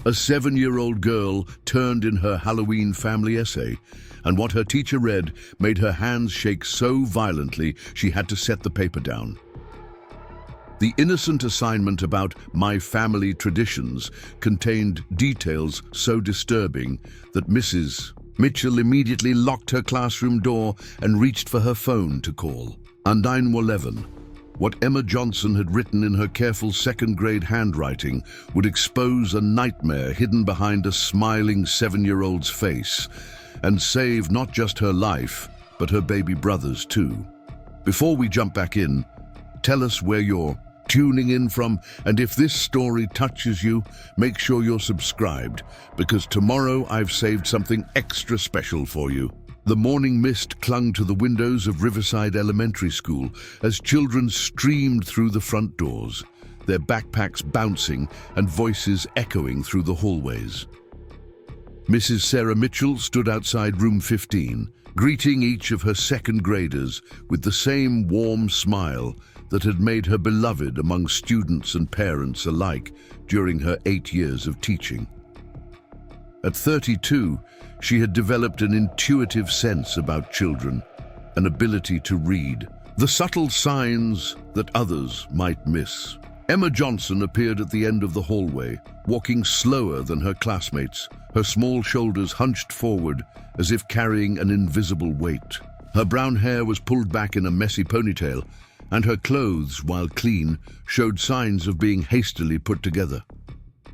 A 7-year-old girl turned in her Halloween family essay, and what her teacher read made her hands shake so violently she had to set the paper down. The innocent assignment about my family traditions contained details so disturbing that Mrs. Mitchell immediately locked her classroom door and reached for her phone to call. On 9/11, what Emma Johnson had written in her careful second-grade handwriting would expose a nightmare hidden behind a smiling 7-year-old's face and save not just her life, but her baby brother's too. Before we jump back in, tell us where you're tuning in from, and if this story touches you, make sure you're subscribed, because tomorrow I've saved something extra special for you. The morning mist clung to the windows of Riverside Elementary School as children streamed through the front doors, their backpacks bouncing and voices echoing through the hallways. Mrs. Sarah Mitchell stood outside room 15, greeting each of her second graders with the same warm smile that had made her beloved among students and parents alike during her 8 years of teaching. At 32, she had developed an intuitive sense about children, an ability to read the subtle signs that others might miss. Emma Johnson appeared at the end of the hallway, walking slower than her classmates, her small shoulders hunched forward as if carrying an invisible weight. Her brown hair was pulled back in a messy ponytail, and her clothes, while clean, showed signs of being hastily put together.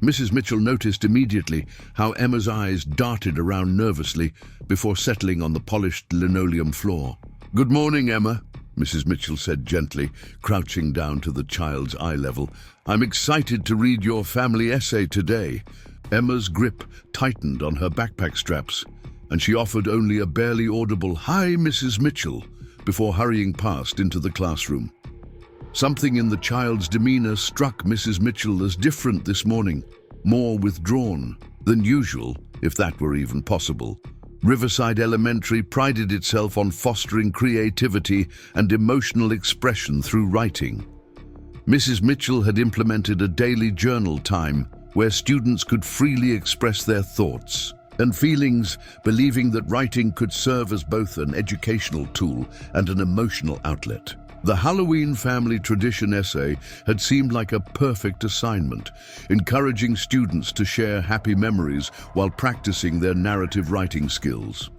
Mrs. Mitchell noticed immediately how Emma's eyes darted around nervously before settling on the polished linoleum floor. "Good morning, Emma," Mrs. Mitchell said gently, crouching down to the child's eye level. "I'm excited to read your family essay today." Emma's grip tightened on her backpack straps, and she offered only a barely audible "Hi, Mrs. Mitchell," before hurrying past into the classroom. Something in the child's demeanor struck Mrs. Mitchell as different this morning, more withdrawn than usual, if that were even possible. Riverside Elementary prided itself on fostering creativity and emotional expression through writing. Mrs. Mitchell had implemented a daily journal time where students could freely express their thoughts and feelings, believing that writing could serve as both an educational tool and an emotional outlet. The Halloween family tradition essay had seemed like a perfect assignment, encouraging students to share happy memories while practicing their narrative writing skills.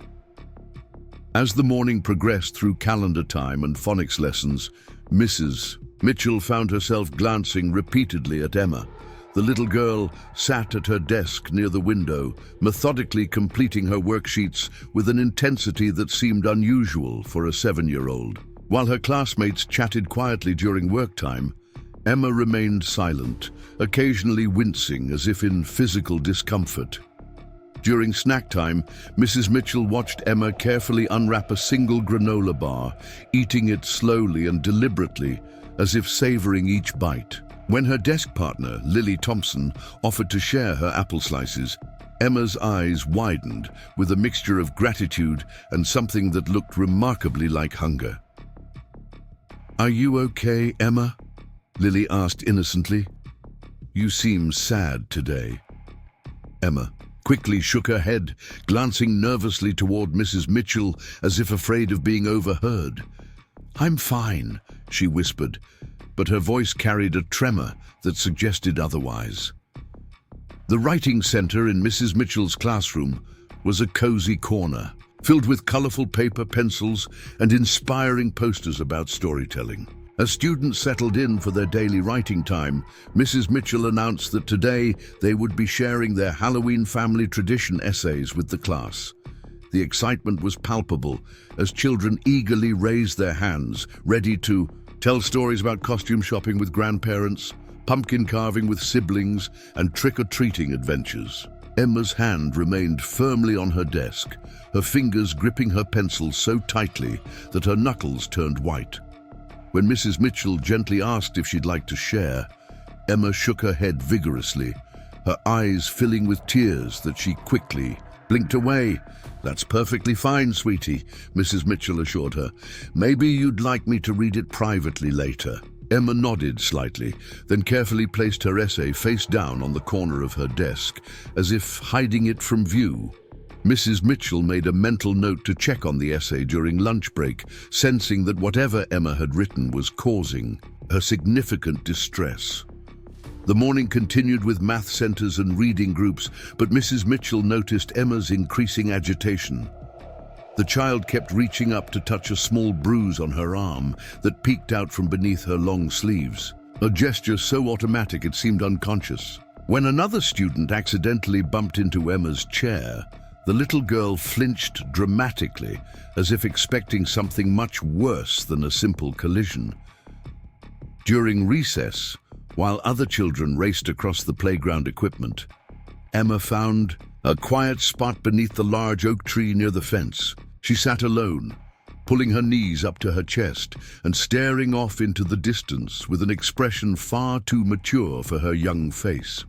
As the morning progressed through calendar time and phonics lessons, Mrs. Mitchell found herself glancing repeatedly at Emma. The little girl sat at her desk near the window, methodically completing her worksheets with an intensity that seemed unusual for a 7-year-old. While her classmates chatted quietly during work time, Emma remained silent, occasionally wincing as if in physical discomfort. During snack time, Mrs. Mitchell watched Emma carefully unwrap a single granola bar, eating it slowly and deliberately, as if savoring each bite. When her desk partner, Lily Thompson, offered to share her apple slices, Emma's eyes widened with a mixture of gratitude and something that looked remarkably like hunger. "Are you okay, Emma?" Lily asked innocently. "You seem sad today." Emma quickly shook her head, glancing nervously toward Mrs. Mitchell as if afraid of being overheard. "I'm fine," she whispered, but her voice carried a tremor that suggested otherwise. The writing center in Mrs. Mitchell's classroom was a cozy corner, filled with colorful paper, pencils, and inspiring posters about storytelling. As students settled in for their daily writing time, Mrs. Mitchell announced that today they would be sharing their Halloween family tradition essays with the class. The excitement was palpable as children eagerly raised their hands, ready to tell stories about costume shopping with grandparents, pumpkin carving with siblings, and trick-or-treating adventures. Emma's hand remained firmly on her desk, her fingers gripping her pencil so tightly that her knuckles turned white. When Mrs. Mitchell gently asked if she'd like to share, Emma shook her head vigorously, her eyes filling with tears that she quickly blinked away. "That's perfectly fine, sweetie," Mrs. Mitchell assured her. "Maybe you'd like me to read it privately later." Emma nodded slightly, then carefully placed her essay face down on the corner of her desk, as if hiding it from view. Mrs. Mitchell made a mental note to check on the essay during lunch break, sensing that whatever Emma had written was causing her significant distress. The morning continued with math centers and reading groups, but Mrs. Mitchell noticed Emma's increasing agitation. The child kept reaching up to touch a small bruise on her arm that peeked out from beneath her long sleeves, a gesture so automatic it seemed unconscious. When another student accidentally bumped into Emma's chair, the little girl flinched dramatically, as if expecting something much worse than a simple collision. During recess, while other children raced across the playground equipment, Emma found a quiet spot beneath the large oak tree near the fence. She sat alone, pulling her knees up to her chest and staring off into the distance with an expression far too mature for her young face.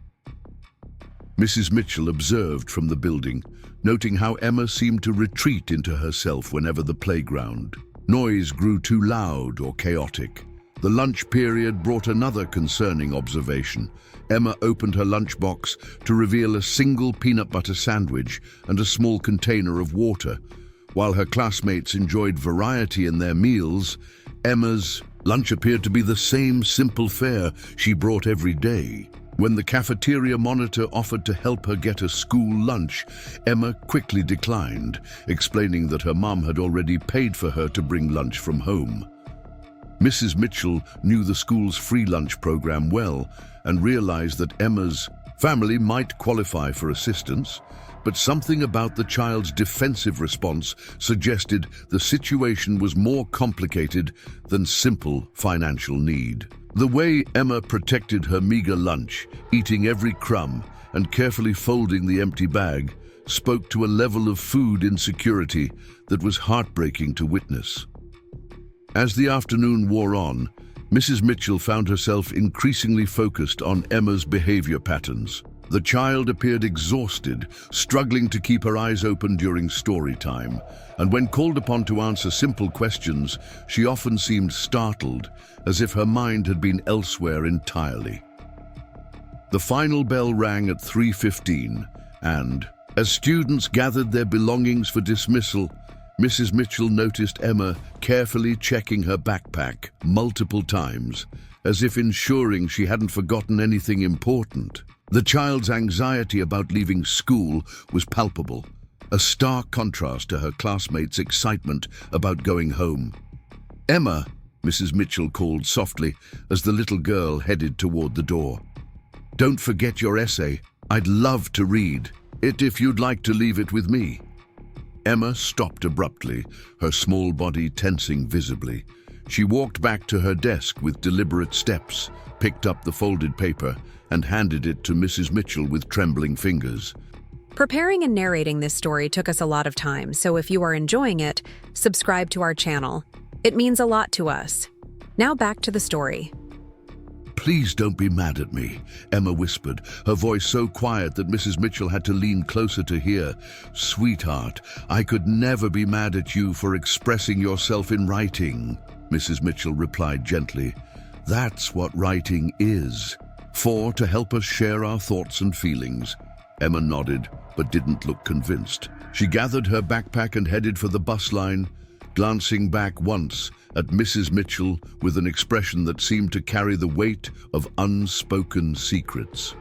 Mrs. Mitchell observed from the building, noting how Emma seemed to retreat into herself whenever the playground noise grew too loud or chaotic. The lunch period brought another concerning observation. Emma opened her lunchbox to reveal a single peanut butter sandwich and a small container of water. While her classmates enjoyed variety in their meals, Emma's lunch appeared to be the same simple fare she brought every day. When the cafeteria monitor offered to help her get a school lunch, Emma quickly declined, explaining that her mom had already paid for her to bring lunch from home. Mrs. Mitchell knew the school's free lunch program well and realized that Emma's family might qualify for assistance, but something about the child's defensive response suggested the situation was more complicated than simple financial need. The way Emma protected her meager lunch, eating every crumb and carefully folding the empty bag, spoke to a level of food insecurity that was heartbreaking to witness. As the afternoon wore on, Mrs. Mitchell found herself increasingly focused on Emma's behavior patterns. The child appeared exhausted, struggling to keep her eyes open during story time, and when called upon to answer simple questions, she often seemed startled, as if her mind had been elsewhere entirely. The final bell rang at 3:15, and, as students gathered their belongings for dismissal, Mrs. Mitchell noticed Emma carefully checking her backpack multiple times, as if ensuring she hadn't forgotten anything important. The child's anxiety about leaving school was palpable, a stark contrast to her classmates' excitement about going home. "Emma," Mrs. Mitchell called softly as the little girl headed toward the door. "Don't forget your essay. I'd love to read it if you'd like to leave it with me." Emma stopped abruptly, her small body tensing visibly. She walked back to her desk with deliberate steps, picked up the folded paper, and handed it to Mrs. Mitchell with trembling fingers. Preparing and narrating this story took us a lot of time, so if you are enjoying it, subscribe to our channel. It means a lot to us. Now back to the story. "Please don't be mad at me," Emma whispered, her voice so quiet that Mrs. Mitchell had to lean closer to hear. "Sweetheart, I could never be mad at you for expressing yourself in writing," Mrs. Mitchell replied gently. "That's what writing is. To help us share our thoughts and feelings." Emma nodded, but didn't look convinced. She gathered her backpack and headed for the bus line, glancing back once at Mrs. Mitchell with an expression that seemed to carry the weight of unspoken secrets.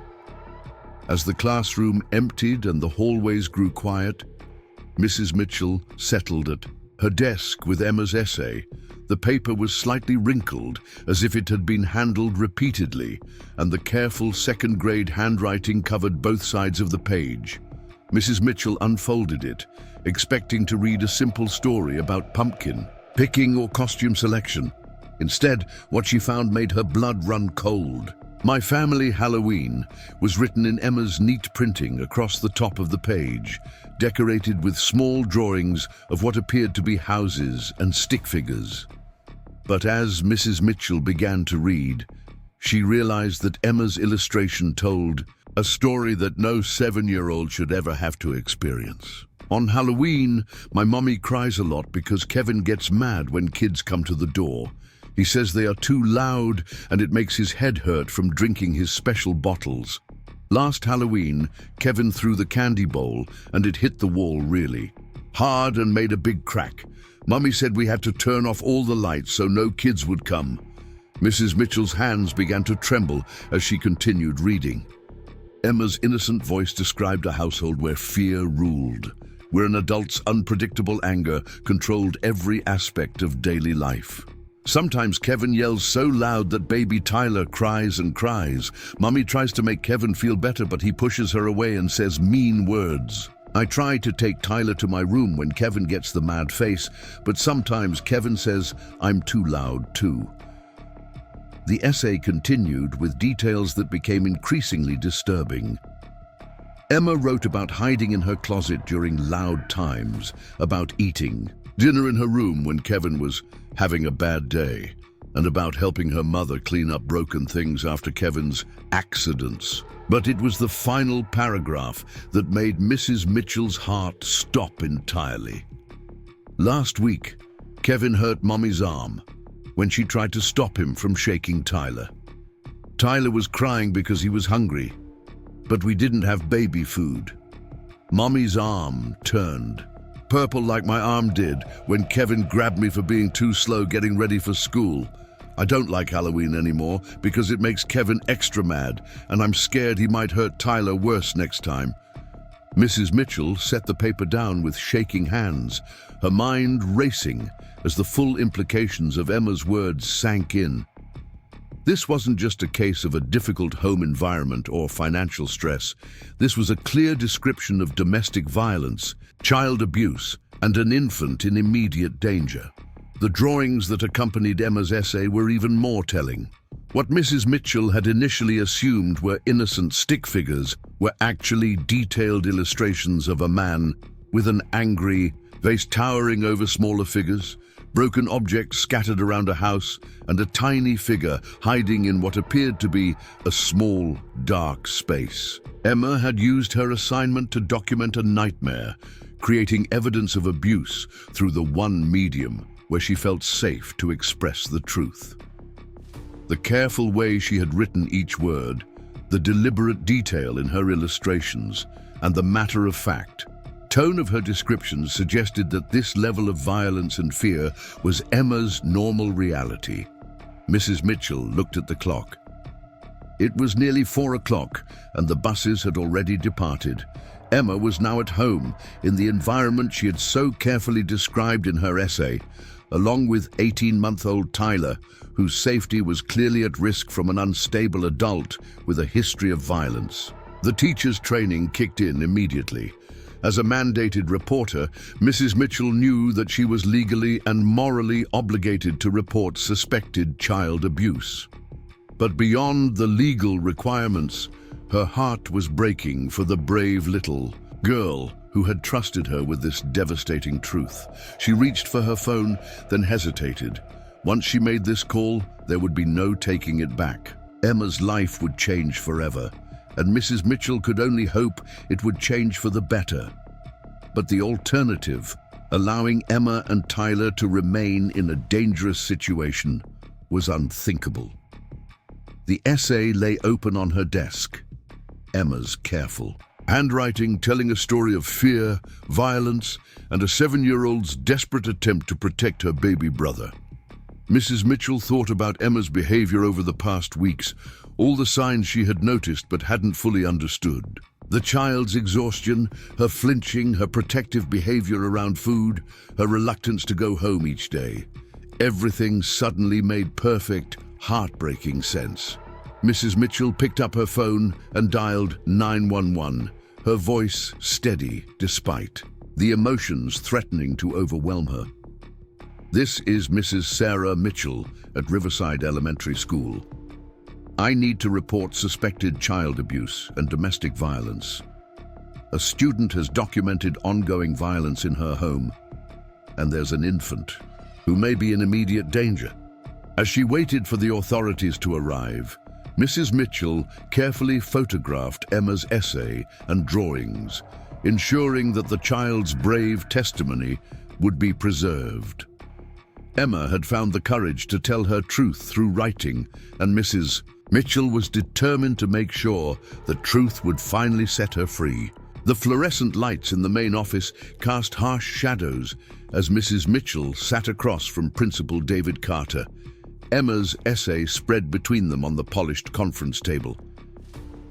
As the classroom emptied and the hallways grew quiet, Mrs. Mitchell settled at her desk with Emma's essay. The paper was slightly wrinkled, as if it had been handled repeatedly, and the careful second-grade handwriting covered both sides of the page. Mrs. Mitchell unfolded it, expecting to read a simple story about pumpkin picking or costume selection. Instead, what she found made her blood run cold. "My Family Halloween" was written in Emma's neat printing across the top of the page, decorated with small drawings of what appeared to be houses and stick figures. But as Mrs. Mitchell began to read, she realized that Emma's illustration told a story that no 7-year-old should ever have to experience. "On Halloween, my mommy cries a lot because Kevin gets mad when kids come to the door. He says they are too loud and it makes his head hurt from drinking his special bottles. Last Halloween, Kevin threw the candy bowl and it hit the wall really hard and made a big crack. Mummy said we had to turn off all the lights so no kids would come. Mrs. Mitchell's hands began to tremble as she continued reading. Emma's innocent voice described a household where fear ruled, where an adult's unpredictable anger controlled every aspect of daily life. Sometimes Kevin yells so loud that baby Tyler cries and cries. Mummy tries to make Kevin feel better, but he pushes her away and says mean words. I try to take Tyler to my room when Kevin gets the mad face, but sometimes Kevin says I'm too loud too. The essay continued with details that became increasingly disturbing. Emma wrote about hiding in her closet during loud times, about eating dinner in her room when Kevin was having a bad day, and about helping her mother clean up broken things after Kevin's accidents. But it was the final paragraph that made Mrs. Mitchell's heart stop entirely. Last week, Kevin hurt Mommy's arm when she tried to stop him from shaking Tyler. Tyler was crying because he was hungry, but we didn't have baby food. Mommy's arm turned purple like my arm did when Kevin grabbed me for being too slow getting ready for school. I don't like Halloween anymore because it makes Kevin extra mad, and I'm scared he might hurt Tyler worse next time. Mrs. Mitchell set the paper down with shaking hands, her mind racing as the full implications of Emma's words sank in. This wasn't just a case of a difficult home environment or financial stress. This was a clear description of domestic violence, child abuse, and an infant in immediate danger. The drawings that accompanied Emma's essay were even more telling. What Mrs. Mitchell had initially assumed were innocent stick figures were actually detailed illustrations of a man with an angry face towering over smaller figures, broken objects scattered around a house, and a tiny figure hiding in what appeared to be a small, dark space. Emma had used her assignment to document a nightmare, creating evidence of abuse through the one medium where she felt safe to express the truth. The careful way she had written each word, the deliberate detail in her illustrations, and the matter-of-fact tone of her descriptions suggested that this level of violence and fear was Emma's normal reality. Mrs. Mitchell looked at the clock. It was nearly 4 o'clock, and the buses had already departed. Emma was now at home, in the environment she had so carefully described in her essay, along with 18-month-old Tyler, whose safety was clearly at risk from an unstable adult with a history of violence. The teacher's training kicked in immediately. As a mandated reporter, Mrs. Mitchell knew that she was legally and morally obligated to report suspected child abuse. But beyond the legal requirements, her heart was breaking for the brave little girl who had trusted her with this devastating truth. She reached for her phone, then hesitated. Once she made this call, there would be no taking it back. Emma's life would change forever, and Mrs. Mitchell could only hope it would change for the better. But the alternative, allowing Emma and Tyler to remain in a dangerous situation, was unthinkable. The essay lay open on her desk. Emma's careful handwriting telling a story of fear, violence, and a 7-year-old's desperate attempt to protect her baby brother. Mrs. Mitchell thought about Emma's behavior over the past weeks, all the signs she had noticed but hadn't fully understood. The child's exhaustion, her flinching, her protective behavior around food, her reluctance to go home each day. Everything suddenly made perfect, heartbreaking sense. Mrs. Mitchell picked up her phone and dialed 911, her voice steady despite the emotions threatening to overwhelm her. This is Mrs. Sarah Mitchell at Riverside Elementary School. I need to report suspected child abuse and domestic violence. A student has documented ongoing violence in her home, and there's an infant who may be in immediate danger. As she waited for the authorities to arrive, Mrs. Mitchell carefully photographed Emma's essay and drawings, ensuring that the child's brave testimony would be preserved. Emma had found the courage to tell her truth through writing, and Mrs. Mitchell was determined to make sure the truth would finally set her free. The fluorescent lights in the main office cast harsh shadows as Mrs. Mitchell sat across from Principal David Carter. Emma's essay spread between them on the polished conference table.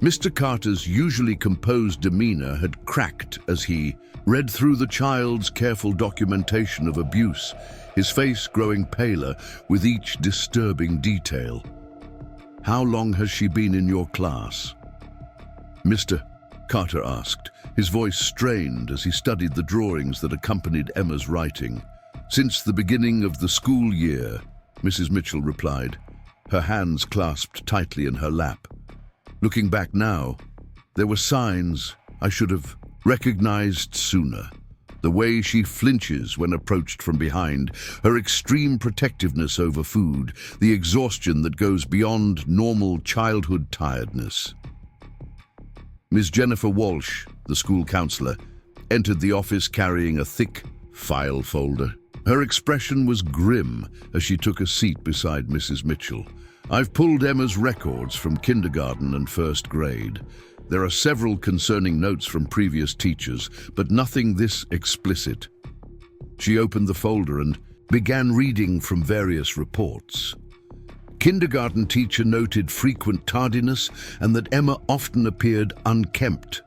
Mr. Carter's usually composed demeanor had cracked as he read through the child's careful documentation of abuse, his face growing paler with each disturbing detail. "How long has she been in your class?" Mr. Carter asked, his voice strained as he studied the drawings that accompanied Emma's writing. "Since the beginning of the school year," Mrs. Mitchell replied, her hands clasped tightly in her lap. "Looking back now, there were signs I should have recognized sooner. The way she flinches when approached from behind, her extreme protectiveness over food, the exhaustion that goes beyond normal childhood tiredness." Ms. Jennifer Walsh, the school counselor, entered the office carrying a thick file folder. Her expression was grim as she took a seat beside Mrs. Mitchell. "I've pulled Emma's records from kindergarten and first grade. There are several concerning notes from previous teachers, but nothing this explicit." She opened the folder and began reading from various reports. Kindergarten teacher noted frequent tardiness and that Emma often appeared unkempt.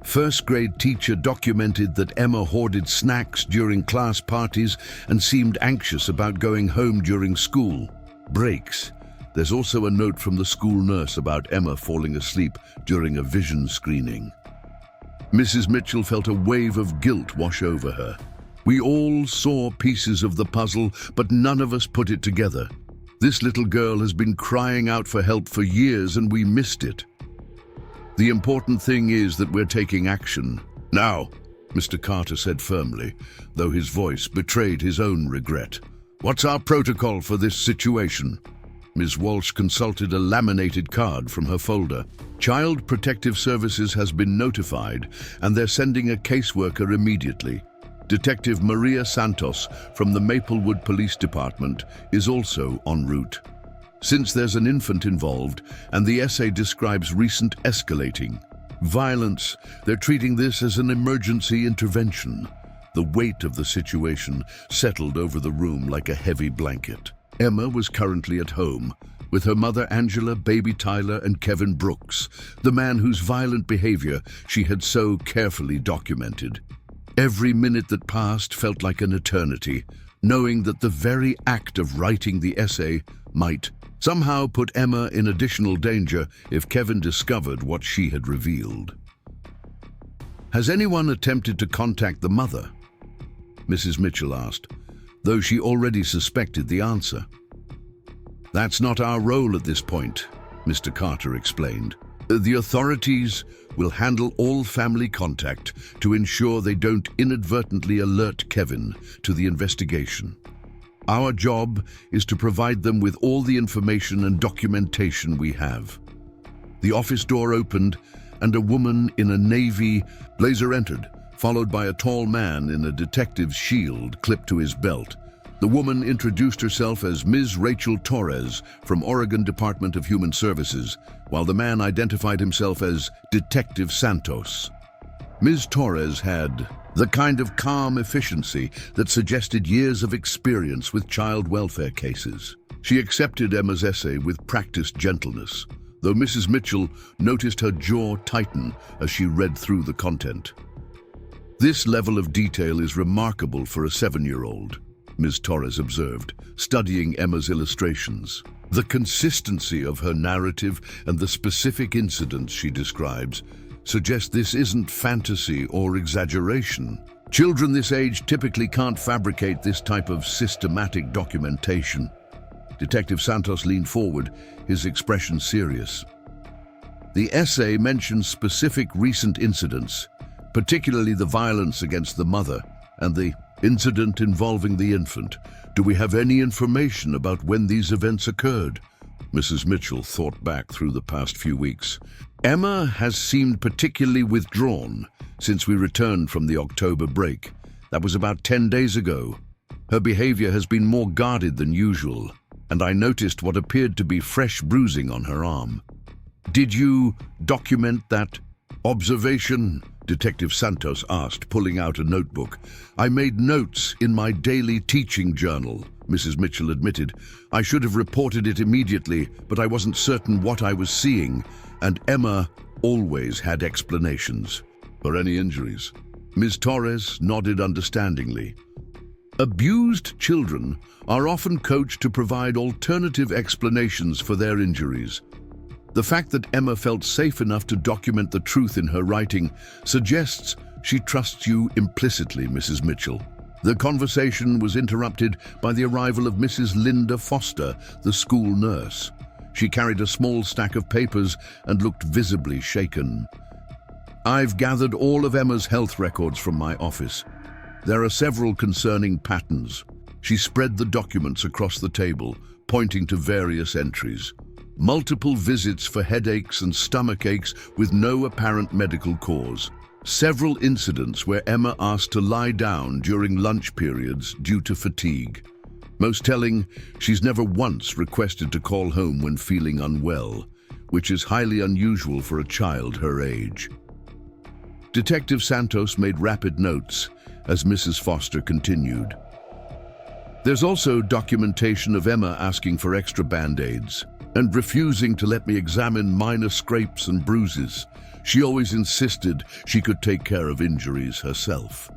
First grade teacher documented that Emma hoarded snacks during class parties and seemed anxious about going home during school breaks. There's also a note from the school nurse about Emma falling asleep during a vision screening. Mrs. Mitchell felt a wave of guilt wash over her. "We all saw pieces of the puzzle, but none of us put it together. This little girl has been crying out for help for years and we missed it. The important thing is that we're taking action now," Mr. Carter said firmly, though his voice betrayed his own regret. "What's our protocol for this situation?" Ms. Walsh consulted a laminated card from her folder. "Child Protective Services has been notified and they're sending a caseworker immediately. Detective Maria Santos from the Maplewood Police Department is also en route. Since there's an infant involved and the essay describes recent escalating violence, they're treating this as an emergency intervention." The weight of the situation settled over the room like a heavy blanket. Emma was currently at home with her mother Angela, baby Tyler, and Kevin Brooks, the man whose violent behavior she had so carefully documented. Every minute that passed felt like an eternity, knowing that the very act of writing the essay might somehow put Emma in additional danger if Kevin discovered what she had revealed. "Has anyone attempted to contact the mother?" Mrs. Mitchell asked, though she already suspected the answer. "That's not our role at this point," Mr. Carter explained. "The authorities will handle all family contact to ensure they don't inadvertently alert Kevin to the investigation. Our job is to provide them with all the information and documentation we have." The office door opened and a woman in a navy blazer entered, followed by a tall man in a detective's shield clipped to his belt. The woman introduced herself as Ms. Rachel Torres from Oregon Department of Human Services, while the man identified himself as Detective Santos. Ms. Torres had the kind of calm efficiency that suggested years of experience with child welfare cases. She accepted Emma's essay with practiced gentleness, though Mrs. Mitchell noticed her jaw tighten as she read through the content. "This level of detail is remarkable for a 7-year-old, Ms. Torres observed, studying Emma's illustrations. "The consistency of her narrative and the specific incidents she describes suggest this isn't fantasy or exaggeration. Children this age typically can't fabricate this type of systematic documentation." Detective Santos leaned forward, his expression serious. "The essay mentions specific recent incidents, particularly the violence against the mother and the incident involving the infant. Do we have any information about when these events occurred?" Mrs. Mitchell thought back through the past few weeks. "Emma has seemed particularly withdrawn since we returned from the October break. That was about 10 days ago." Her behavior has been more guarded than usual, and I noticed what appeared to be fresh bruising on her arm. Did you document that observation? Detective Santos asked, pulling out a notebook. I made notes in my daily teaching journal, Mrs. Mitchell admitted. I should have reported it immediately, but I wasn't certain what I was seeing, and Emma always had explanations. For any injuries? Ms. Torres nodded understandingly. Abused children are often coached to provide alternative explanations for their injuries. The fact that Emma felt safe enough to document the truth in her writing suggests she trusts you implicitly, Mrs. Mitchell. The conversation was interrupted by the arrival of Mrs. Linda Foster, the school nurse. She carried a small stack of papers and looked visibly shaken. I've gathered all of Emma's health records from my office. There are several concerning patterns. She spread the documents across the table, pointing to various entries. Multiple visits for headaches and stomach aches with no apparent medical cause. Several incidents where Emma asked to lie down during lunch periods due to fatigue. Most telling, she's never once requested to call home when feeling unwell, which is highly unusual for a child her age. Detective Santos made rapid notes as Mrs. Foster continued. There's also documentation of Emma asking for extra band-aids and refusing to let me examine minor scrapes and bruises. She always insisted she could take care of injuries herself.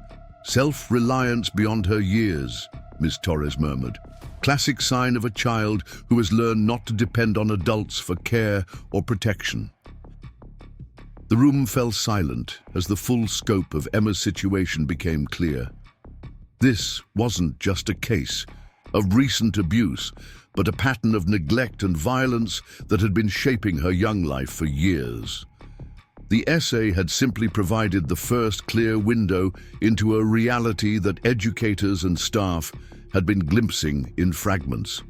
Self-reliance beyond her years, Ms. Torres murmured. Classic sign of a child who has learned not to depend on adults for care or protection. The room fell silent as the full scope of Emma's situation became clear. This wasn't just a case of recent abuse, but a pattern of neglect and violence that had been shaping her young life for years. The essay had simply provided the first clear window into a reality that educators and staff had been glimpsing in fragments.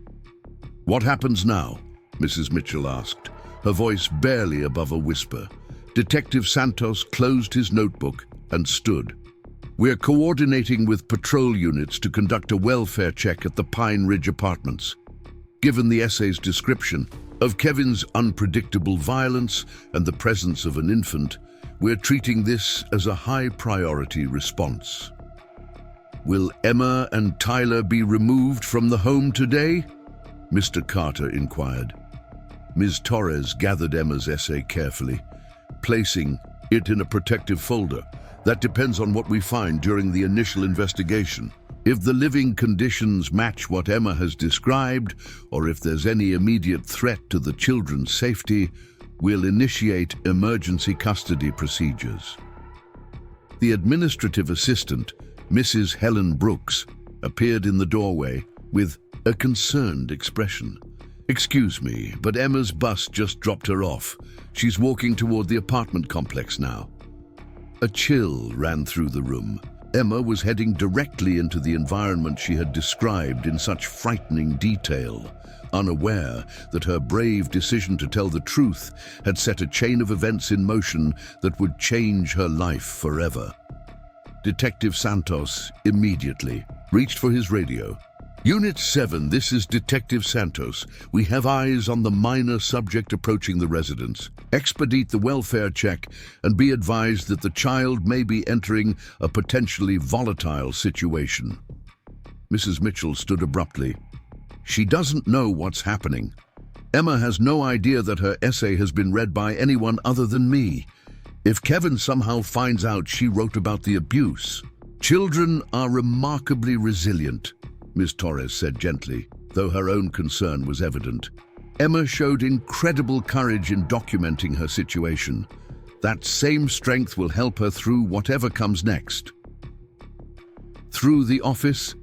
What happens now? Mrs. Mitchell asked, her voice barely above a whisper. Detective Santos closed his notebook and stood. We're coordinating with patrol units to conduct a welfare check at the Pine Ridge apartments. Given the essay's description of Kevin's unpredictable violence and the presence of an infant, we're treating this as a high-priority response. Will Emma and Tyler be removed from the home today? Mr. Carter inquired. Ms. Torres gathered Emma's essay carefully, placing it in a protective folder. That depends on what we find during the initial investigation. If the living conditions match what Emma has described, or if there's any immediate threat to the children's safety, we'll initiate emergency custody procedures. The administrative assistant, Mrs. Helen Brooks, appeared in the doorway with a concerned expression. Excuse me, but Emma's bus just dropped her off. She's walking toward the apartment complex now. A chill ran through the room. Emma was heading directly into the environment she had described in such frightening detail, unaware that her brave decision to tell the truth had set a chain of events in motion that would change her life forever. Detective Santos immediately reached for his radio. Unit 7, this is Detective Santos. We have eyes on the minor subject approaching the residence. Expedite the welfare check and be advised that the child may be entering a potentially volatile situation. Mrs. Mitchell stood abruptly. She doesn't know what's happening. Emma has no idea that her essay has been read by anyone other than me. If Kevin somehow finds out she wrote about the abuse. Children are remarkably resilient, Ms. Torres said gently, though her own concern was evident. Emma showed incredible courage in documenting her situation. That same strength will help her through whatever comes next. Through the office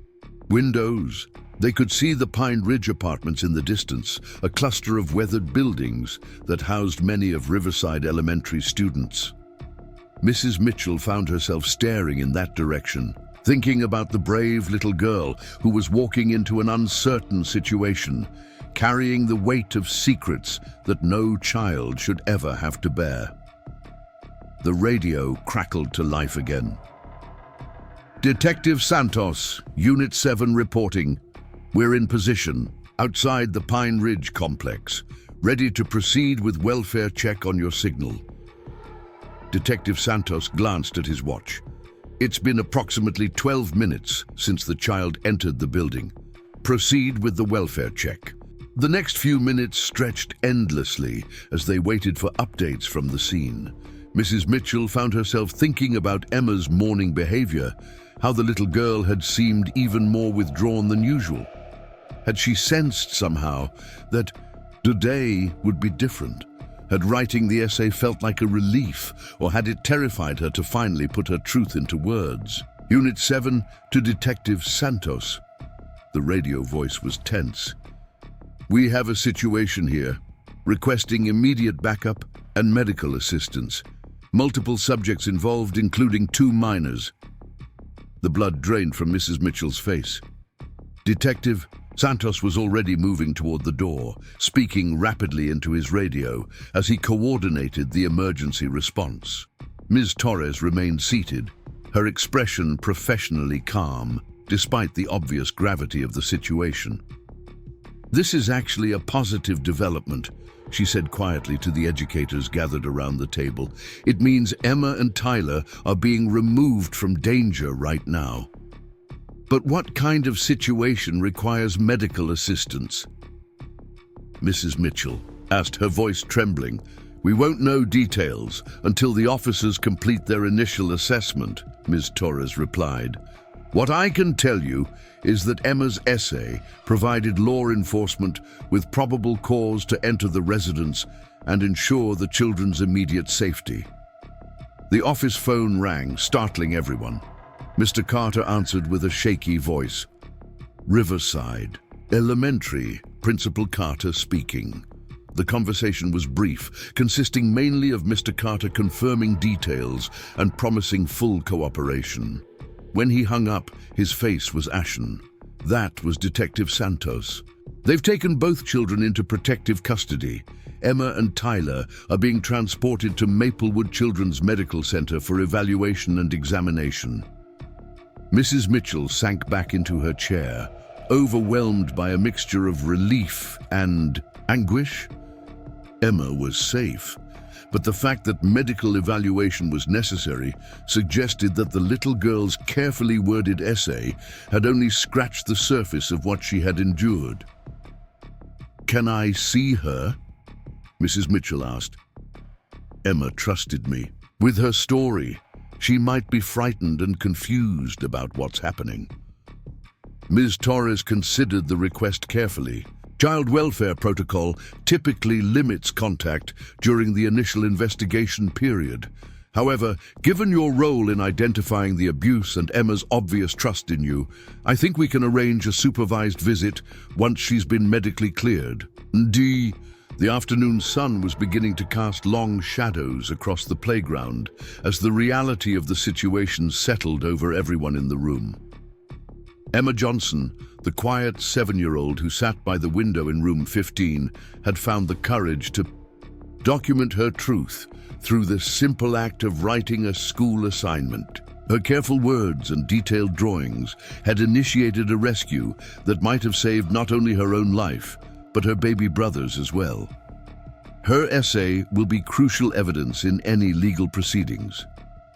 windows, they could see the Pine Ridge apartments in the distance, a cluster of weathered buildings that housed many of Riverside Elementary students. Mrs. Mitchell found herself staring in that direction, thinking about the brave little girl who was walking into an uncertain situation, carrying the weight of secrets that no child should ever have to bear. The radio crackled to life again. Detective Santos, Unit 7 reporting. We're in position, outside the Pine Ridge complex, ready to proceed with welfare check on your signal. Detective Santos glanced at his watch. It's been approximately 12 minutes since the child entered the building. Proceed with the welfare check. The next few minutes stretched endlessly as they waited for updates from the scene. Mrs. Mitchell found herself thinking about Emma's morning behavior, how the little girl had seemed even more withdrawn than usual. Had she sensed somehow that today would be different? Had writing the essay felt like a relief, or had it terrified her to finally put her truth into words? Unit 7 to Detective Santos. The radio voice was tense. We have a situation here, requesting immediate backup and medical assistance. Multiple subjects involved, including 2 minors. The blood drained from Mrs. Mitchell's face. Detective Santos was already moving toward the door, speaking rapidly into his radio as he coordinated the emergency response. Ms. Torres remained seated, her expression professionally calm, despite the obvious gravity of the situation. This is actually a positive development, she said quietly to the educators gathered around the table. It means Emma and Tyler are being removed from danger right now. But what kind of situation requires medical assistance? Mrs. Mitchell asked, her voice trembling. We won't know details until the officers complete their initial assessment, Ms. Torres replied. What I can tell you is that Emma's essay provided law enforcement with probable cause to enter the residence and ensure the children's immediate safety. The office phone rang, startling everyone. Mr. Carter answered with a shaky voice. Riverside Elementary, Principal Carter speaking. The conversation was brief, consisting mainly of Mr. Carter confirming details and promising full cooperation. When he hung up, his face was ashen. That was Detective Santos. They've taken both children into protective custody. Emma and Tyler are being transported to Maplewood Children's Medical Center for evaluation and examination. Mrs. Mitchell sank back into her chair, overwhelmed by a mixture of relief and anguish. Emma was safe, but the fact that medical evaluation was necessary suggested that the little girl's carefully worded essay had only scratched the surface of what she had endured. Can I see her? Mrs. Mitchell asked. Emma trusted me. With her story, she might be frightened and confused about what's happening. Ms. Torres considered the request carefully. Child welfare protocol typically limits contact during the initial investigation period. However, given your role in identifying the abuse and Emma's obvious trust in you, I think we can arrange a supervised visit once she's been medically cleared. The afternoon sun was beginning to cast long shadows across the playground as the reality of the situation settled over everyone in the room. Emma Johnson, the quiet 7-year-old who sat by the window in room 15, had found the courage to document her truth through the simple act of writing a school assignment. Her careful words and detailed drawings had initiated a rescue that might have saved not only her own life, but her baby brother's as well. Her essay will be crucial evidence in any legal proceedings,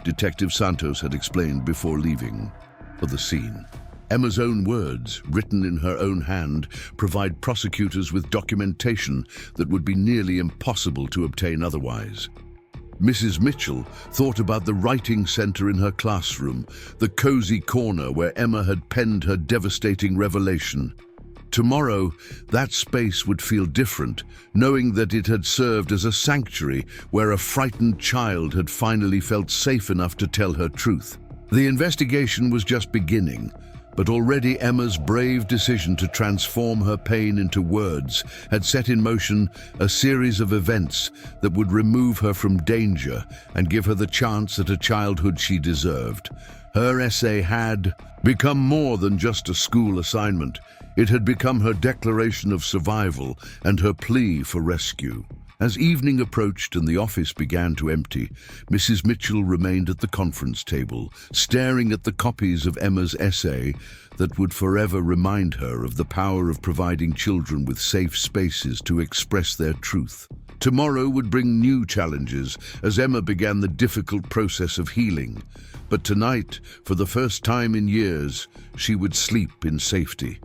Detective Santos had explained before leaving for the scene. Emma's own words, written in her own hand, provide prosecutors with documentation that would be nearly impossible to obtain otherwise. Mrs. Mitchell thought about the writing center in her classroom, the cozy corner where Emma had penned her devastating revelation. Tomorrow, that space would feel different, knowing that it had served as a sanctuary where a frightened child had finally felt safe enough to tell her truth. The investigation was just beginning, but already Emma's brave decision to transform her pain into words had set in motion a series of events that would remove her from danger and give her the chance at a childhood she deserved. Her essay had become more than just a school assignment. It had become her declaration of survival and her plea for rescue. As evening approached and the office began to empty, Mrs. Mitchell remained at the conference table, staring at the copies of Emma's essay that would forever remind her of the power of providing children with safe spaces to express their truth. Tomorrow would bring new challenges as Emma began the difficult process of healing. But tonight, for the first time in years, she would sleep in safety.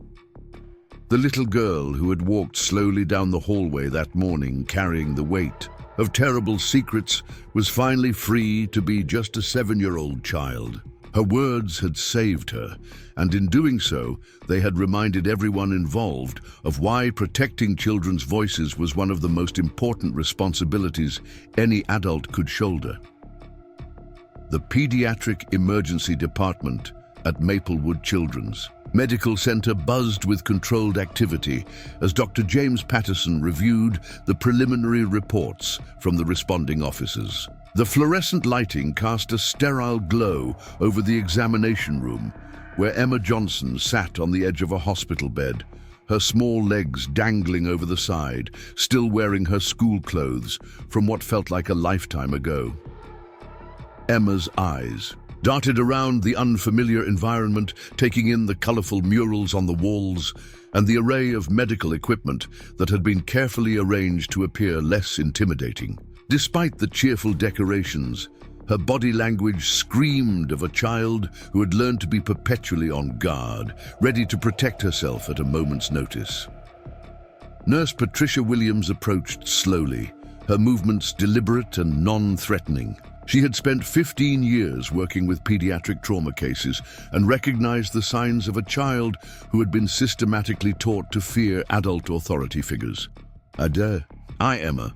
The little girl who had walked slowly down the hallway that morning carrying the weight of terrible secrets was finally free to be just a 7-year-old child. Her words had saved her, and in doing so, they had reminded everyone involved of why protecting children's voices was one of the most important responsibilities any adult could shoulder. The Pediatric Emergency Department at Maplewood Children's Medical Center buzzed with controlled activity as Dr. James Patterson reviewed the preliminary reports from the responding officers. The fluorescent lighting cast a sterile glow over the examination room, where Emma Johnson sat on the edge of a hospital bed, her small legs dangling over the side, still wearing her school clothes from what felt like a lifetime ago. Emma's eyes darted around the unfamiliar environment, taking in the colorful murals on the walls and the array of medical equipment that had been carefully arranged to appear less intimidating. Despite the cheerful decorations, her body language screamed of a child who had learned to be perpetually on guard, ready to protect herself at a moment's notice. Nurse Patricia Williams approached slowly, her movements deliberate and non-threatening. She had spent 15 years working with pediatric trauma cases and recognized the signs of a child who had been systematically taught to fear adult authority figures. "Hi, Emma,"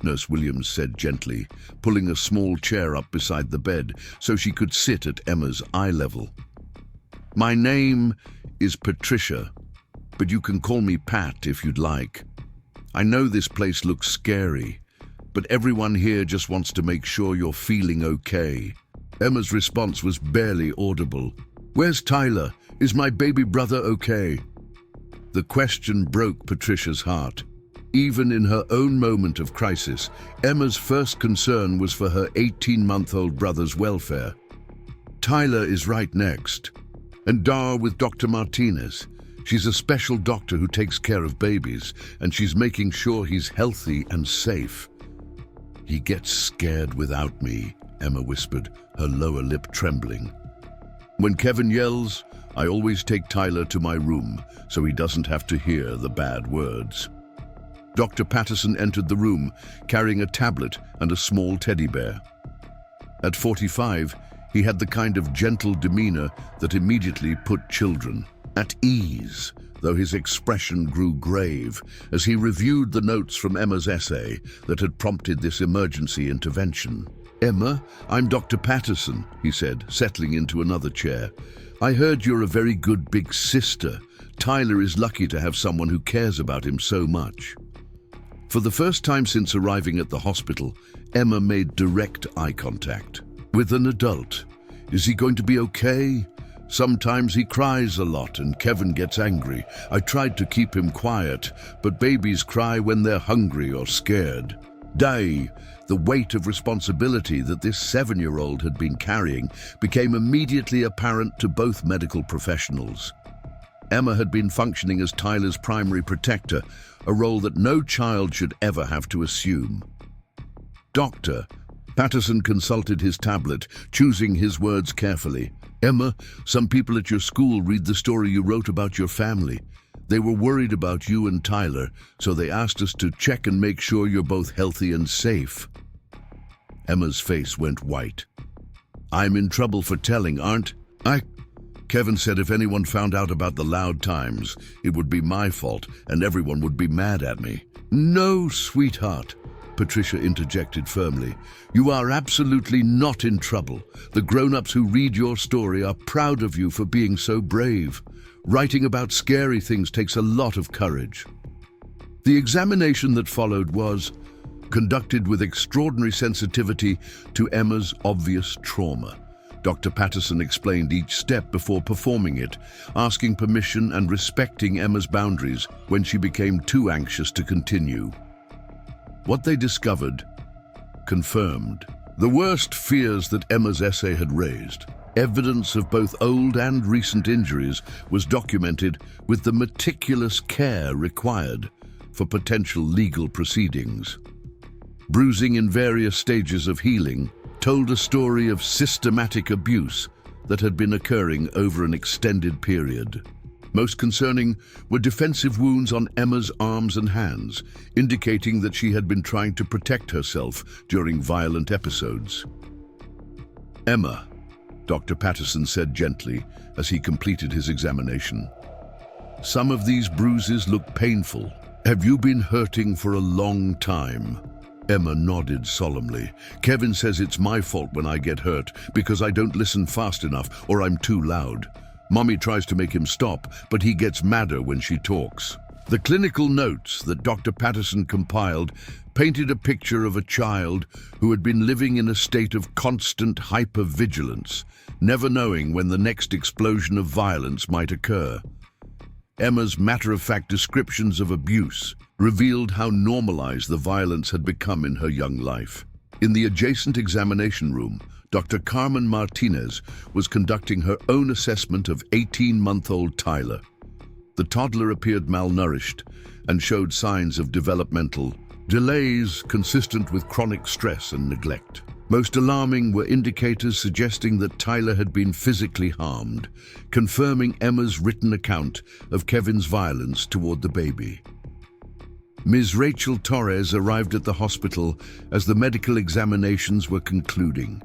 Nurse Williams said gently, pulling a small chair up beside the bed so she could sit at Emma's eye level. "My name is Patricia, but you can call me Pat if you'd like. I know this place looks scary, but everyone here just wants to make sure you're feeling okay." Emma's response was barely audible. "Where's Tyler? Is my baby brother okay?" The question broke Patricia's heart. Even in her own moment of crisis, Emma's first concern was for her 18-month-old brother's welfare. "Tyler is right next, and with Dr. Martinez. She's a special doctor who takes care of babies, and she's making sure he's healthy and safe." "He gets scared without me," Emma whispered, her lower lip trembling. "When Kevin yells, I always take Tyler to my room so he doesn't have to hear the bad words." Dr. Patterson entered the room, carrying a tablet and a small teddy bear. At 45, he had the kind of gentle demeanor that immediately put children at ease, though his expression grew grave as he reviewed the notes from Emma's essay that had prompted this emergency intervention. "Emma, I'm Dr. Patterson," he said, settling into another chair. "I heard you're a very good big sister. Tyler is lucky to have someone who cares about him so much." For the first time since arriving at the hospital, Emma made direct eye contact with an adult. "Is he going to be okay? Sometimes he cries a lot and Kevin gets angry. I tried to keep him quiet, but babies cry when they're hungry or scared." The weight of responsibility that this 7-year-old had been carrying became immediately apparent to both medical professionals. Emma had been functioning as Tyler's primary protector, a role that no child should ever have to assume. "Doctor," Patterson consulted his tablet, choosing his words carefully. "Emma, some people at your school read the story you wrote about your family. They were worried about you and Tyler, so they asked us to check and make sure you're both healthy and safe." Emma's face went white. "I'm in trouble for telling, aren't I? Kevin said if anyone found out about the loud times, it would be my fault and everyone would be mad at me." "No, sweetheart," Patricia interjected firmly. "You are absolutely not in trouble. The grown-ups who read your story are proud of you for being so brave. Writing about scary things takes a lot of courage." The examination that followed was conducted with extraordinary sensitivity to Emma's obvious trauma. Dr. Patterson explained each step before performing it, asking permission and respecting Emma's boundaries when she became too anxious to continue. What they discovered confirmed the worst fears that Emma's essay had raised. Evidence of both old and recent injuries was documented with the meticulous care required for potential legal proceedings. Bruising in various stages of healing told a story of systematic abuse that had been occurring over an extended period. Most concerning were defensive wounds on Emma's arms and hands, indicating that she had been trying to protect herself during violent episodes. "Emma," Dr. Patterson said gently as he completed his examination, "some of these bruises look painful. Have you been hurting for a long time?" Emma nodded solemnly. "Kevin says it's my fault when I get hurt because I don't listen fast enough or I'm too loud. Mommy tries to make him stop, but he gets madder when she talks." The clinical notes that Dr. Patterson compiled painted a picture of a child who had been living in a state of constant hypervigilance, never knowing when the next explosion of violence might occur. Emma's matter-of-fact descriptions of abuse revealed how normalized the violence had become in her young life. In the adjacent examination room, Dr. Carmen Martinez was conducting her own assessment of 18-month-old Tyler. The toddler appeared malnourished and showed signs of developmental delays consistent with chronic stress and neglect. Most alarming were indicators suggesting that Tyler had been physically harmed, confirming Emma's written account of Kevin's violence toward the baby. Ms. Rachel Torres arrived at the hospital as the medical examinations were concluding.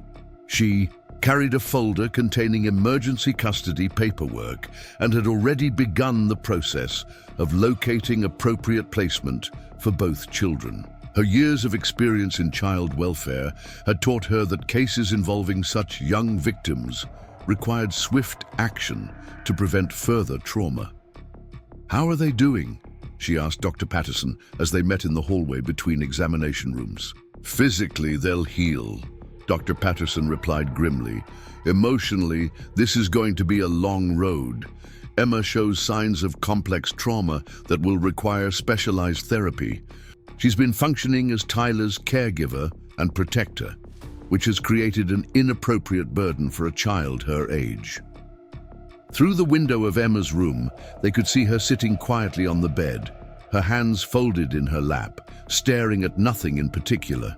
She carried a folder containing emergency custody paperwork and had already begun the process of locating appropriate placement for both children. Her years of experience in child welfare had taught her that cases involving such young victims required swift action to prevent further trauma. "How are they doing?" she asked Dr. Patterson as they met in the hallway between examination rooms. "Physically, they'll heal," Dr. Patterson replied grimly. "Emotionally, this is going to be a long road. Emma shows signs of complex trauma that will require specialized therapy. She's been functioning as Tyler's caregiver and protector, which has created an inappropriate burden for a child her age." Through the window of Emma's room, they could see her sitting quietly on the bed, her hands folded in her lap, staring at nothing in particular.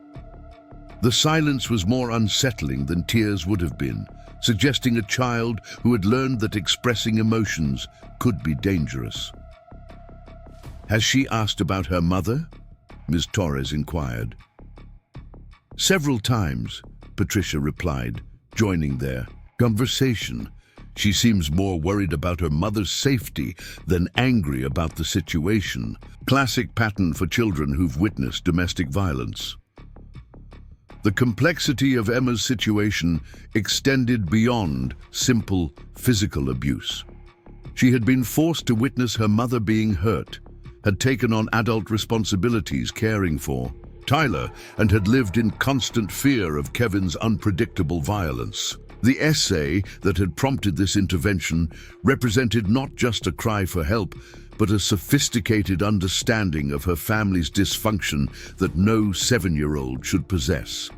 The silence was more unsettling than tears would have been, suggesting a child who had learned that expressing emotions could be dangerous. "Has she asked about her mother?" Ms. Torres inquired. "Several times," Patricia replied, joining their conversation. "She seems more worried about her mother's safety than angry about the situation. Classic pattern for children who've witnessed domestic violence." The complexity of Emma's situation extended beyond simple physical abuse. She had been forced to witness her mother being hurt, had taken on adult responsibilities caring for Tyler, and had lived in constant fear of Kevin's unpredictable violence. The essay that had prompted this intervention represented not just a cry for help, but a sophisticated understanding of her family's dysfunction that no 7-year-old should possess.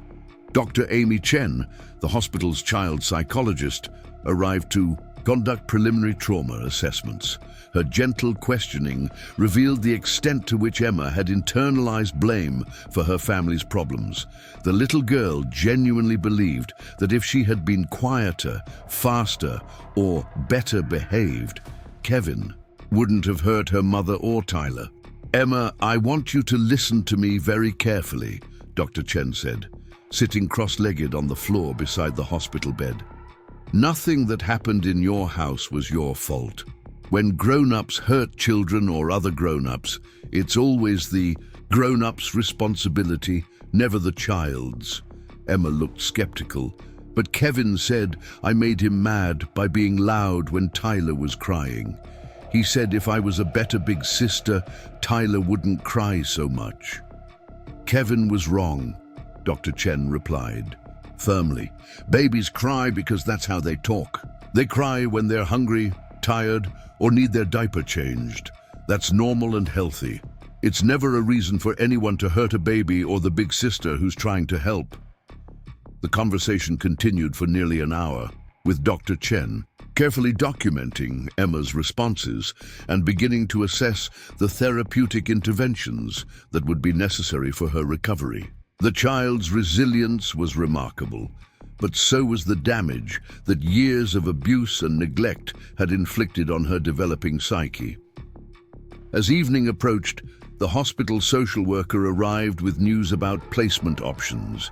Dr. Amy Chen, the hospital's child psychologist, arrived to conduct preliminary trauma assessments. Her gentle questioning revealed the extent to which Emma had internalized blame for her family's problems. The little girl genuinely believed that if she had been quieter, faster, or better behaved, Kevin wouldn't have hurt her mother or Tyler. "Emma, I want you to listen to me very carefully," Dr. Chen said, sitting cross-legged on the floor beside the hospital bed. "Nothing that happened in your house was your fault. When grown-ups hurt children or other grown-ups, it's always the grown-up's responsibility, never the child's." Emma looked skeptical, but Kevin said, "I made him mad by being loud when Tyler was crying. He said if I was a better big sister, Tyler wouldn't cry so much." "Kevin was wrong," Dr. Chen replied firmly. "Babies cry because that's how they talk. They cry when they're hungry, tired, or need their diaper changed. That's normal and healthy. It's never a reason for anyone to hurt a baby or the big sister who's trying to help. The conversation continued for nearly an hour, with Dr. Chen carefully documenting Emma's responses and beginning to assess the therapeutic interventions that would be necessary for her recovery. The child's resilience was remarkable, but so was the damage that years of abuse and neglect had inflicted on her developing psyche. As evening approached, the hospital social worker arrived with news about placement options.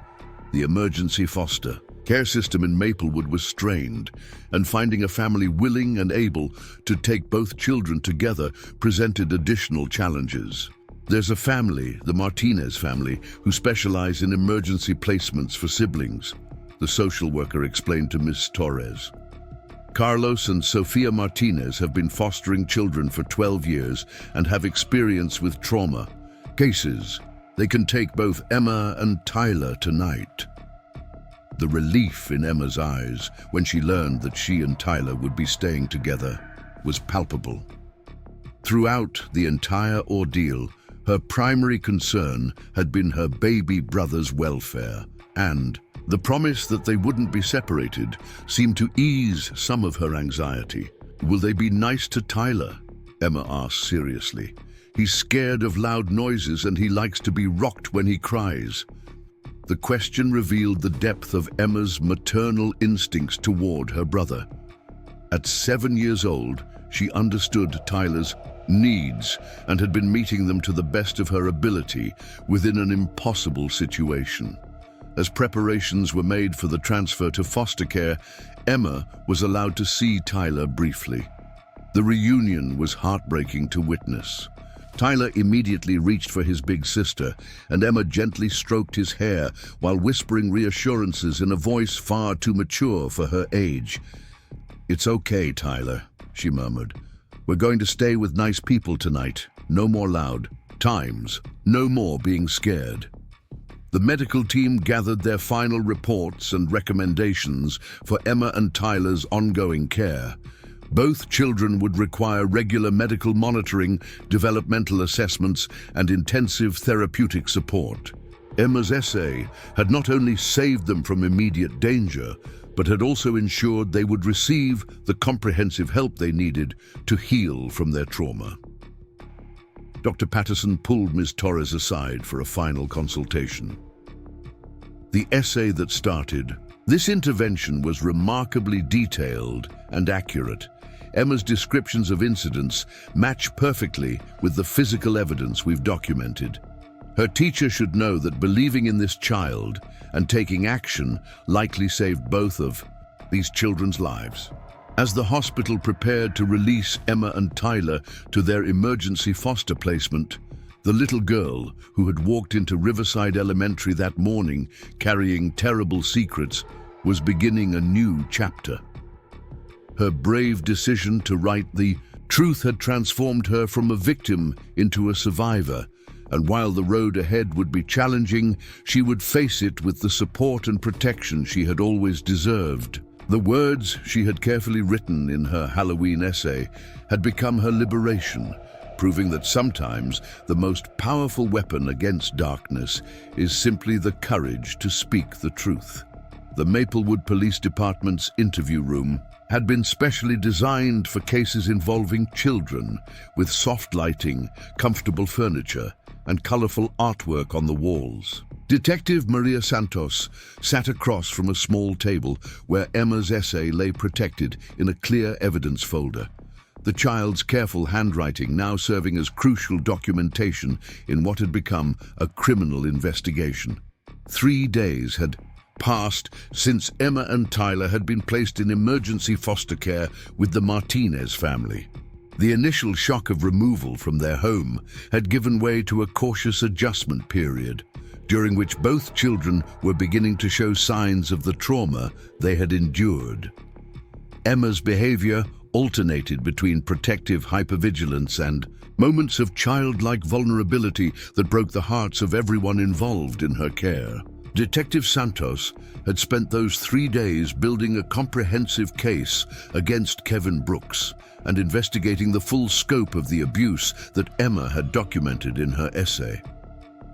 The emergency foster care system in Maplewood was strained, and finding a family willing and able to take both children together presented additional challenges. There's a family, the Martinez family, who specialize in emergency placements for siblings, the social worker explained to Ms. Torres. Carlos and Sofia Martinez have been fostering children for 12 years and have experience with trauma cases. They can take both Emma and Tyler tonight. The relief in Emma's eyes when she learned that she and Tyler would be staying together was palpable. Throughout the entire ordeal, her primary concern had been her baby brother's welfare, and the promise that they wouldn't be separated seemed to ease some of her anxiety. "Will they be nice to Tyler?" Emma asked seriously. "He's scared of loud noises and he likes to be rocked when he cries." The question revealed the depth of Emma's maternal instincts toward her brother. At 7 years old, she understood Tyler's needs and had been meeting them to the best of her ability within an impossible situation. As preparations were made for the transfer to foster care, Emma was allowed to see Tyler briefly. The reunion was heartbreaking to witness. Tyler immediately reached for his big sister, and Emma gently stroked his hair while whispering reassurances in a voice far too mature for her age. "It's okay, Tyler," she murmured. "We're going to stay with nice people tonight. No more loud times. No more being scared." The medical team gathered their final reports and recommendations for Emma and Tyler's ongoing care. Both children would require regular medical monitoring, developmental assessments, and intensive therapeutic support. Emma's essay had not only saved them from immediate danger, but had also ensured they would receive the comprehensive help they needed to heal from their trauma. Dr. Patterson pulled Ms. Torres aside for a final consultation. The essay that started, "This intervention was remarkably detailed and accurate. Emma's descriptions of incidents match perfectly with the physical evidence we've documented. Her teacher should know that believing in this child and taking action likely saved both of these children's lives." As the hospital prepared to release Emma and Tyler to their emergency foster placement, the little girl who had walked into Riverside Elementary that morning carrying terrible secrets was beginning a new chapter. Her brave decision to write the truth had transformed her from a victim into a survivor, and while the road ahead would be challenging, she would face it with the support and protection she had always deserved. The words she had carefully written in her Halloween essay had become her liberation, proving that sometimes the most powerful weapon against darkness is simply the courage to speak the truth. The Maplewood Police Department's interview room had been specially designed for cases involving children, with soft lighting, comfortable furniture, and colorful artwork on the walls. Detective Maria Santos sat across from a small table where Emma's essay lay protected in a clear evidence folder, the child's careful handwriting now serving as crucial documentation in what had become a criminal investigation. 3 days had passed since Emma and Tyler had been placed in emergency foster care with the Martinez family. The initial shock of removal from their home had given way to a cautious adjustment period, during which both children were beginning to show signs of the trauma they had endured. Emma's behavior alternated between protective hypervigilance and moments of childlike vulnerability that broke the hearts of everyone involved in her care. Detective Santos had spent those 3 days building a comprehensive case against Kevin Brooks and investigating the full scope of the abuse that Emma had documented in her essay.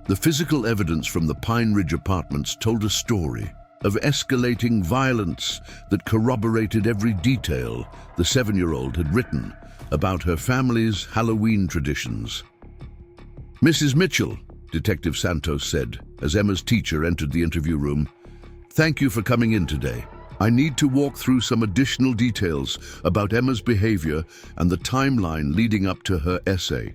The physical evidence from the Pine Ridge apartments told a story of escalating violence that corroborated every detail the 7-year-old had written about her family's Halloween traditions. "Mrs. Mitchell," Detective Santos said as Emma's teacher entered the interview room, "thank you for coming in today. I need to walk through some additional details about Emma's behavior and the timeline leading up to her essay."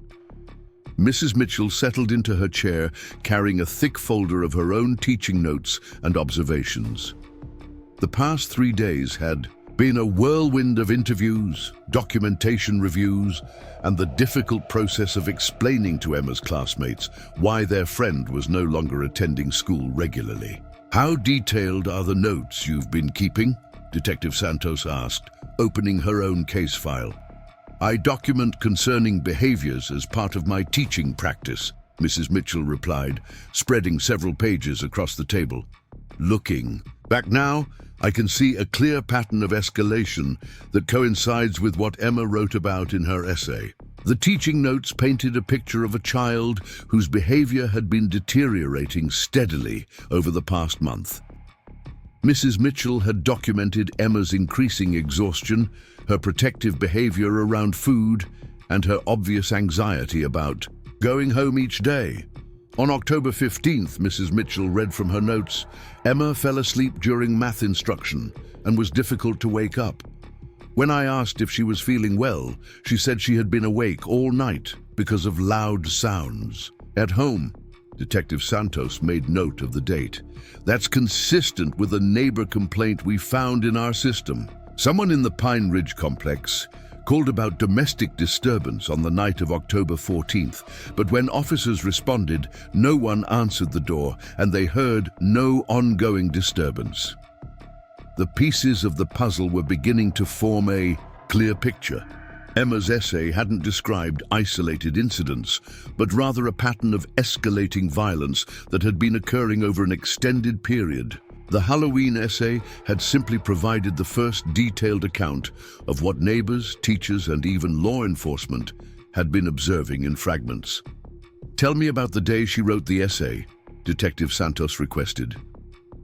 Mrs. Mitchell settled into her chair, carrying a thick folder of her own teaching notes and observations. The past 3 days had been a whirlwind of interviews, documentation reviews, and the difficult process of explaining to Emma's classmates why their friend was no longer attending school regularly. "How detailed are the notes you've been keeping?" Detective Santos asked, opening her own case file. "I document concerning behaviors as part of my teaching practice," Mrs. Mitchell replied, spreading several pages across the table. "Looking back now, I can see a clear pattern of escalation that coincides with what Emma wrote about in her essay. The teaching notes painted a picture of a child whose behavior had been deteriorating steadily over the past month. Mrs. Mitchell had documented Emma's increasing exhaustion, her protective behavior around food, and her obvious anxiety about going home each day. On October 15th, Mrs. Mitchell read from her notes, "Emma fell asleep during math instruction and was difficult to wake up. When I asked if she was feeling well, she said she had been awake all night because of loud sounds. At home," Detective Santos made note of the date, "that's consistent with a neighbor complaint we found in our system. Someone in the Pine Ridge complex called about domestic disturbance on the night of October 14th, but when officers responded, no one answered the door and they heard no ongoing disturbance." The pieces of the puzzle were beginning to form a clear picture. Emma's essay hadn't described isolated incidents, but rather a pattern of escalating violence that had been occurring over an extended period. The Halloween essay had simply provided the first detailed account of what neighbors, teachers, and even law enforcement had been observing in fragments. "Tell me about the day she wrote the essay," Detective Santos requested.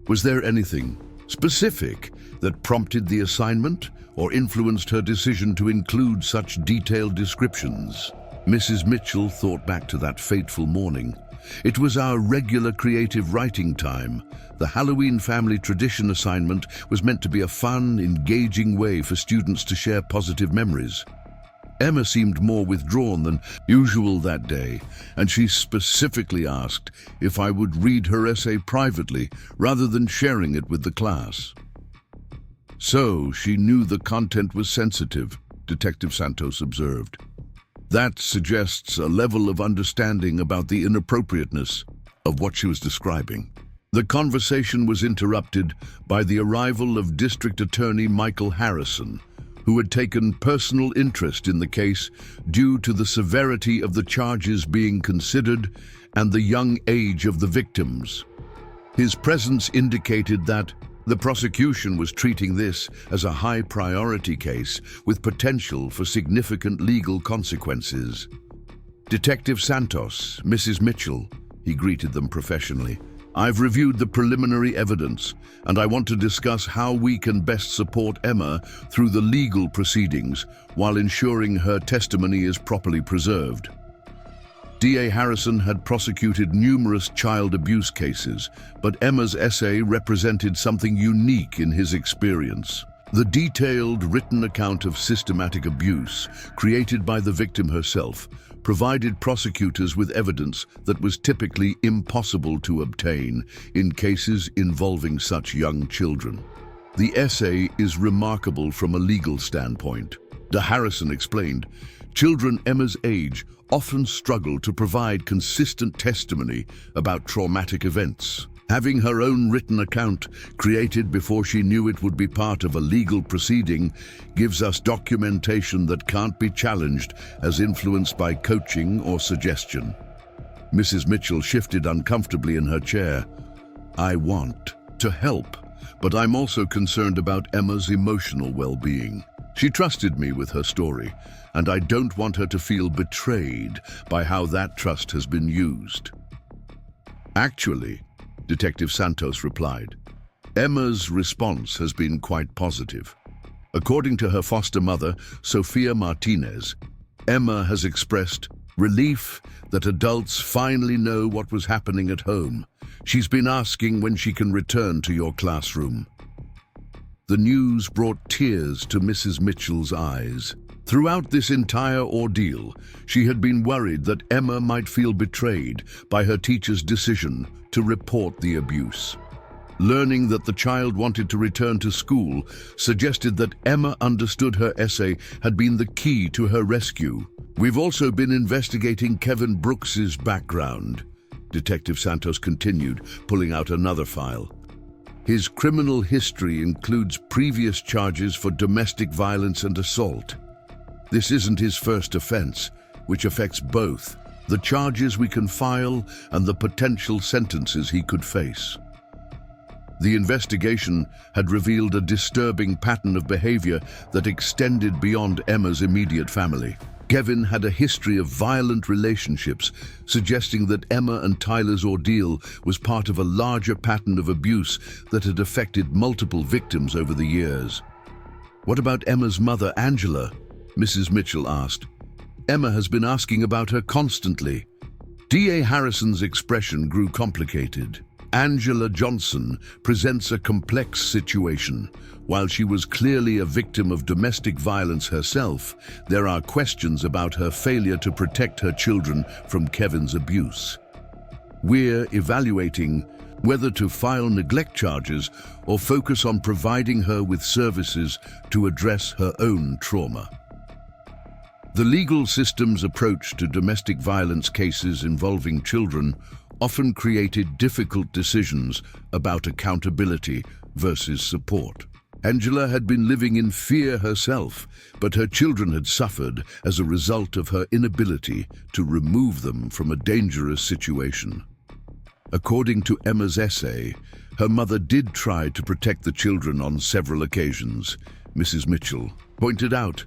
"Was there anything specific that prompted the assignment or influenced her decision to include such detailed descriptions?" Mrs. Mitchell thought back to that fateful morning. "It was our regular creative writing time. The Halloween family tradition assignment was meant to be a fun, engaging way for students to share positive memories. Emma seemed more withdrawn than usual that day, and she specifically asked if I would read her essay privately rather than sharing it with the class. So she knew the content was sensitive," Detective Santos observed. "That suggests a level of understanding about the inappropriateness of what she was describing." The conversation was interrupted by the arrival of District Attorney Michael Harrison, who had taken personal interest in the case due to the severity of the charges being considered and the young age of the victims. His presence indicated that the prosecution was treating this as a high-priority case with potential for significant legal consequences. "Detective Santos, Mrs. Mitchell," he greeted them professionally, "I've reviewed the preliminary evidence, and I want to discuss how we can best support Emma through the legal proceedings while ensuring her testimony is properly preserved." DA Harrison had prosecuted numerous child abuse cases, but Emma's essay represented something unique in his experience. The detailed written account of systematic abuse, created by the victim herself, provided prosecutors with evidence that was typically impossible to obtain in cases involving such young children. "The essay is remarkable from a legal standpoint," Harrison explained. "Children Emma's age often struggle to provide consistent testimony about traumatic events. Having her own written account, created before she knew it would be part of a legal proceeding, gives us documentation that can't be challenged as influenced by coaching or suggestion." Mrs. Mitchell shifted uncomfortably in her chair. I want to help, but I'm also concerned about Emma's emotional well-being. She trusted me with her story, and I don't want her to feel betrayed by how that trust has been used." "Actually," Detective Santos replied, "Emma's response has been quite positive. According to her foster mother, Sofia Martinez, Emma has expressed relief that adults finally know what was happening at home. She's been asking when she can return to your classroom." The news brought tears to Mrs. Mitchell's eyes. Throughout this entire ordeal, she had been worried that Emma might feel betrayed by her teacher's decision to report the abuse. Learning that the child wanted to return to school suggested that Emma understood her essay had been the key to her rescue. "We've also been investigating Kevin Brooks's background," Detective Santos continued, pulling out another file. "His criminal history includes previous charges for domestic violence and assault. This isn't his first offense, which affects both the charges we can file and the potential sentences he could face." The investigation had revealed a disturbing pattern of behavior that extended beyond Emma's immediate family. Kevin had a history of violent relationships, suggesting that Emma and Tyler's ordeal was part of a larger pattern of abuse that had affected multiple victims over the years. "What about Emma's mother, Angela?" Mrs. Mitchell asked. "Emma has been asking about her constantly." D.A. Harrison's expression grew complicated. Angela Johnson presents a complex situation. While she was clearly a victim of domestic violence herself, there are questions about her failure to protect her children from Kevin's abuse. "We're evaluating whether to file neglect charges or focus on providing her with services to address her own trauma." The legal system's approach to domestic violence cases involving children often created difficult decisions about accountability versus support. Angela had been living in fear herself, but her children had suffered as a result of her inability to remove them from a dangerous situation. According to Emma's essay, her mother did try to protect the children on several occasions, Mrs. Mitchell pointed out.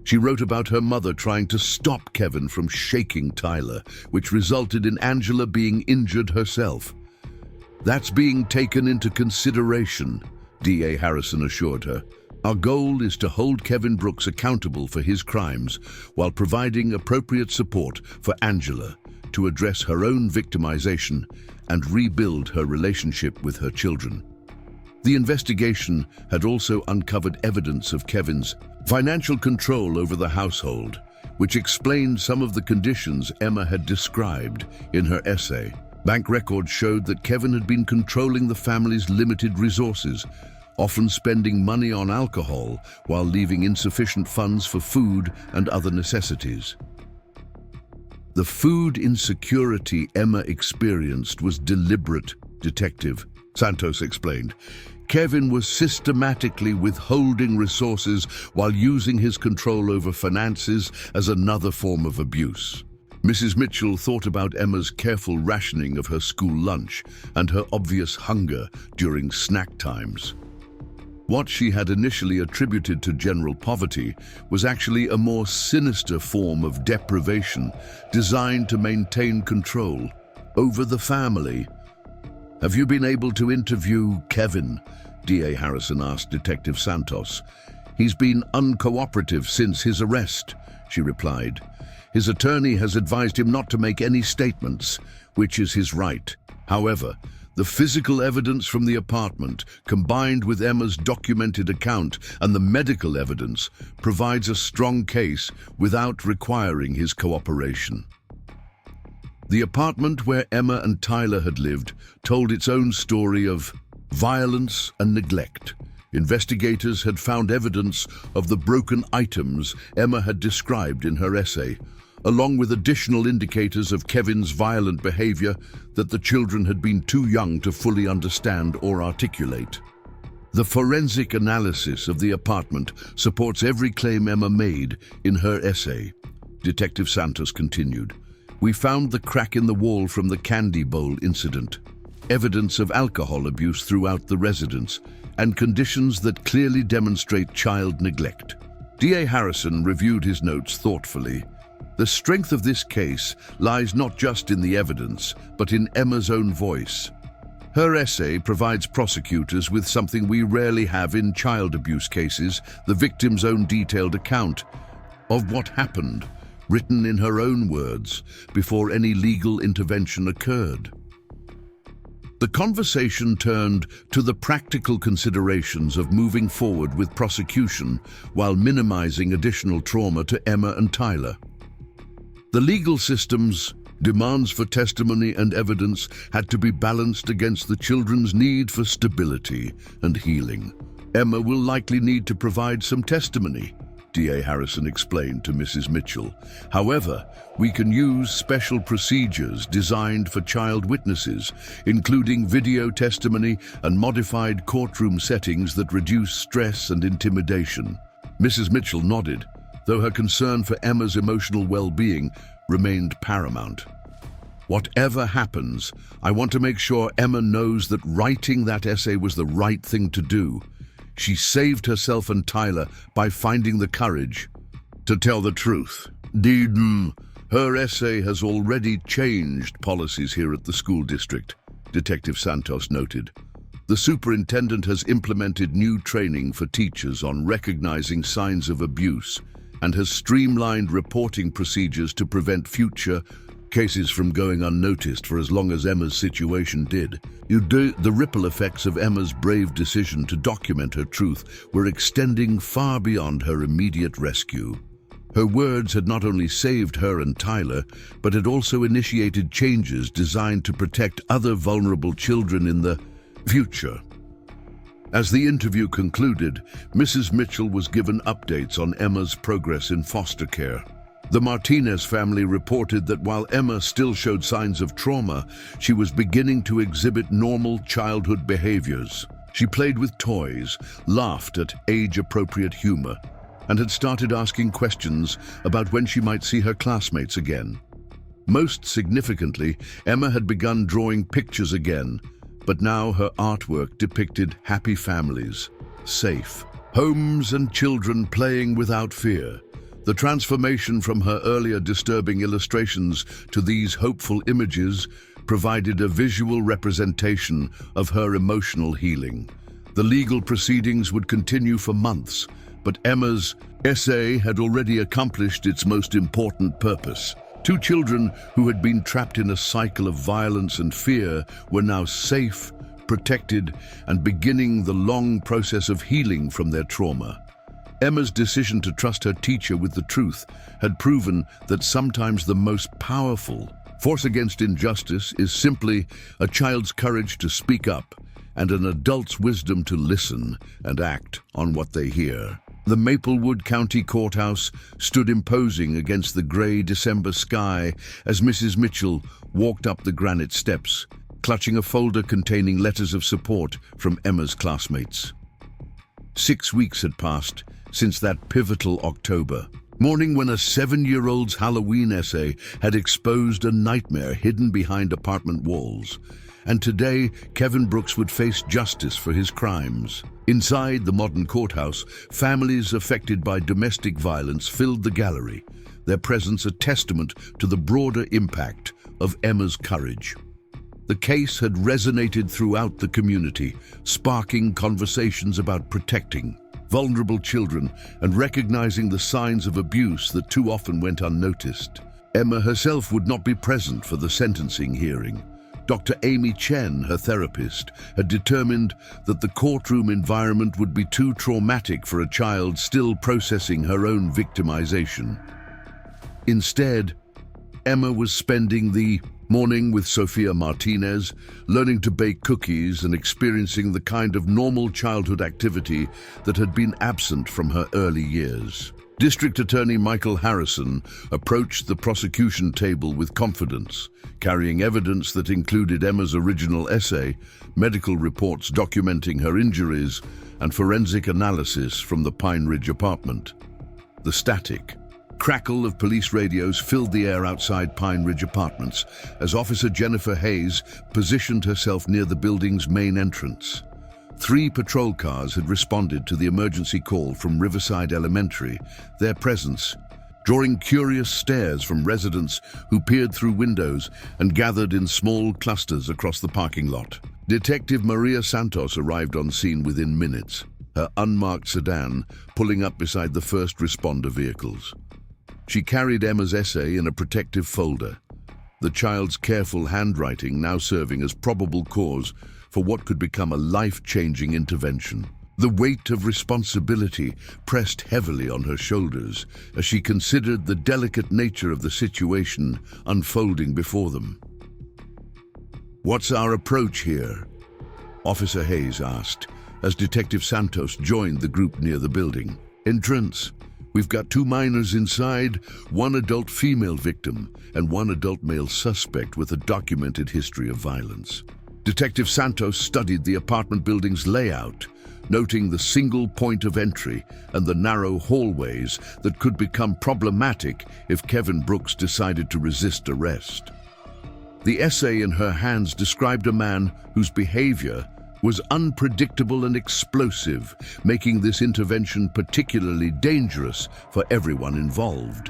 She wrote about her mother trying to stop Kevin from shaking Tyler, which resulted in Angela being injured herself. "That's being taken into consideration," D.A. Harrison assured her. "Our goal is to hold Kevin Brooks accountable for his crimes while providing appropriate support for Angela to address her own victimization and rebuild her relationship with her children." The investigation had also uncovered evidence of Kevin's financial control over the household, which explained some of the conditions Emma had described in her essay. Bank records showed that Kevin had been controlling the family's limited resources, often spending money on alcohol while leaving insufficient funds for food and other necessities. The food insecurity Emma experienced was deliberate, Detective Santos explained. Kevin was systematically withholding resources while using his control over finances as another form of abuse. Mrs. Mitchell thought about Emma's careful rationing of her school lunch and her obvious hunger during snack times. What she had initially attributed to general poverty was actually a more sinister form of deprivation designed to maintain control over the family. "Have you been able to interview Kevin?" D.A. Harrison asked Detective Santos. "He's been uncooperative since his arrest," she replied. "His attorney has advised him not to make any statements, which is his right. However, the physical evidence from the apartment, combined with Emma's documented account and the medical evidence, provides a strong case without requiring his cooperation." The apartment where Emma and Tyler had lived told its own story of violence and neglect. Investigators had found evidence of the broken items Emma had described in her essay, along with additional indicators of Kevin's violent behavior that the children had been too young to fully understand or articulate. The forensic analysis of the apartment supports every claim Emma made in her essay, Detective Santos continued. "We found the crack in the wall from the candy bowl incident. evidence of alcohol abuse throughout the residence, and conditions that clearly demonstrate child neglect. D.A. Harrison reviewed his notes thoughtfully. The strength of this case lies not just in the evidence, but in Emma's own voice. Her essay provides prosecutors with something we rarely have in child abuse cases: the victim's own detailed account of what happened, written in her own words, before any legal intervention occurred. The conversation turned to the practical considerations of moving forward with prosecution while minimizing additional trauma to Emma and Tyler. The legal system's demands for testimony and evidence had to be balanced against the children's need for stability and healing. Emma will likely need to provide some testimony, D.A. Harrison explained to Mrs. Mitchell. However, we can use special procedures designed for child witnesses, including video testimony and modified courtroom settings that reduce stress and intimidation. Mrs. Mitchell nodded, though her concern for Emma's emotional well-being remained paramount. Whatever happens, I want to make sure Emma knows that writing that essay was the right thing to do. She saved herself and Tyler by finding the courage to tell the truth. Indeed, her essay has already changed policies here at the school district, Detective Santos noted. The superintendent has implemented new training for teachers on recognizing signs of abuse and has streamlined reporting procedures to prevent future cases from going unnoticed for as long as Emma's situation did. The ripple effects of Emma's brave decision to document her truth were extending far beyond her immediate rescue. Her words had not only saved her and Tyler, but had also initiated changes designed to protect other vulnerable children in the future. As the interview concluded, Mrs. Mitchell was given updates on Emma's progress in foster care. The Martinez family reported that while Emma still showed signs of trauma, she was beginning to exhibit normal childhood behaviors. She played with toys, laughed at age-appropriate humor, and had started asking questions about when she might see her classmates again. Most significantly, Emma had begun drawing pictures again, but now her artwork depicted happy families, safe homes, and children playing without fear. The transformation from her earlier disturbing illustrations to these hopeful images provided a visual representation of her emotional healing. The legal proceedings would continue for months, but Emma's essay had already accomplished its most important purpose. Two children who had been trapped in a cycle of violence and fear were now safe, protected, and beginning the long process of healing from their trauma. Emma's decision to trust her teacher with the truth had proven that sometimes the most powerful force against injustice is simply a child's courage to speak up and an adult's wisdom to listen and act on what they hear. The Maplewood County Courthouse stood imposing against the gray December sky as Mrs. Mitchell walked up the granite steps, clutching a folder containing letters of support from Emma's classmates. 6 weeks had passed since that pivotal October morning when a 7-year-old's Halloween essay had exposed a nightmare hidden behind apartment walls. And today, Kevin Brooks would face justice for his crimes. Inside the modern courthouse, families affected by domestic violence filled the gallery, their presence a testament to the broader impact of Emma's courage. The case had resonated throughout the community, sparking conversations about protecting vulnerable children and recognizing the signs of abuse that too often went unnoticed. Emma herself would not be present for the sentencing hearing. Dr. Amy Chen, her therapist, had determined that the courtroom environment would be too traumatic for a child still processing her own victimization. Instead, Emma was spending the morning with Sophia Martinez, learning to bake cookies and experiencing the kind of normal childhood activity that had been absent from her early years. District Attorney Michael Harrison approached the prosecution table with confidence, carrying evidence that included Emma's original essay, medical reports documenting her injuries, and forensic analysis from the Pine Ridge apartment. The static, crackle of police radios filled the air outside Pine Ridge Apartments as Officer Jennifer Hayes positioned herself near the building's main entrance. 3 patrol cars had responded to the emergency call from Riverside Elementary, their presence drawing curious stares from residents who peered through windows and gathered in small clusters across the parking lot. Detective Maria Santos arrived on scene within minutes, her unmarked sedan pulling up beside the first responder vehicles. She carried Emma's essay in a protective folder, the child's careful handwriting now serving as probable cause for what could become a life-changing intervention. The weight of responsibility pressed heavily on her shoulders as she considered the delicate nature of the situation unfolding before them. "What's our approach here?" Officer Hayes asked, as Detective Santos joined the group near the building. "Entrance. We've got 2 minors inside, 1 adult female victim, and 1 adult male suspect with a documented history of violence." Detective Santos studied the apartment building's layout, noting the single point of entry and the narrow hallways that could become problematic if Kevin Brooks decided to resist arrest. The essay in her hands described a man whose behavior was unpredictable and explosive, making this intervention particularly dangerous for everyone involved.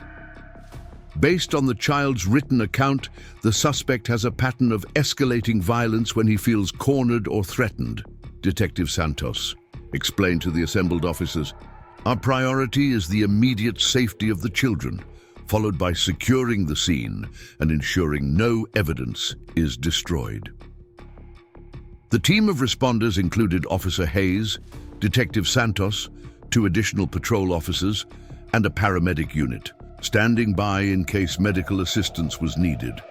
Based on the child's written account, the suspect has a pattern of escalating violence when he feels cornered or threatened, Detective Santos explained to the assembled officers. "Our priority is the immediate safety of the children, followed by securing the scene and ensuring no evidence is destroyed." The team of responders included Officer Hayes, Detective Santos, 2 additional patrol officers, and a paramedic unit, standing by in case medical assistance was needed.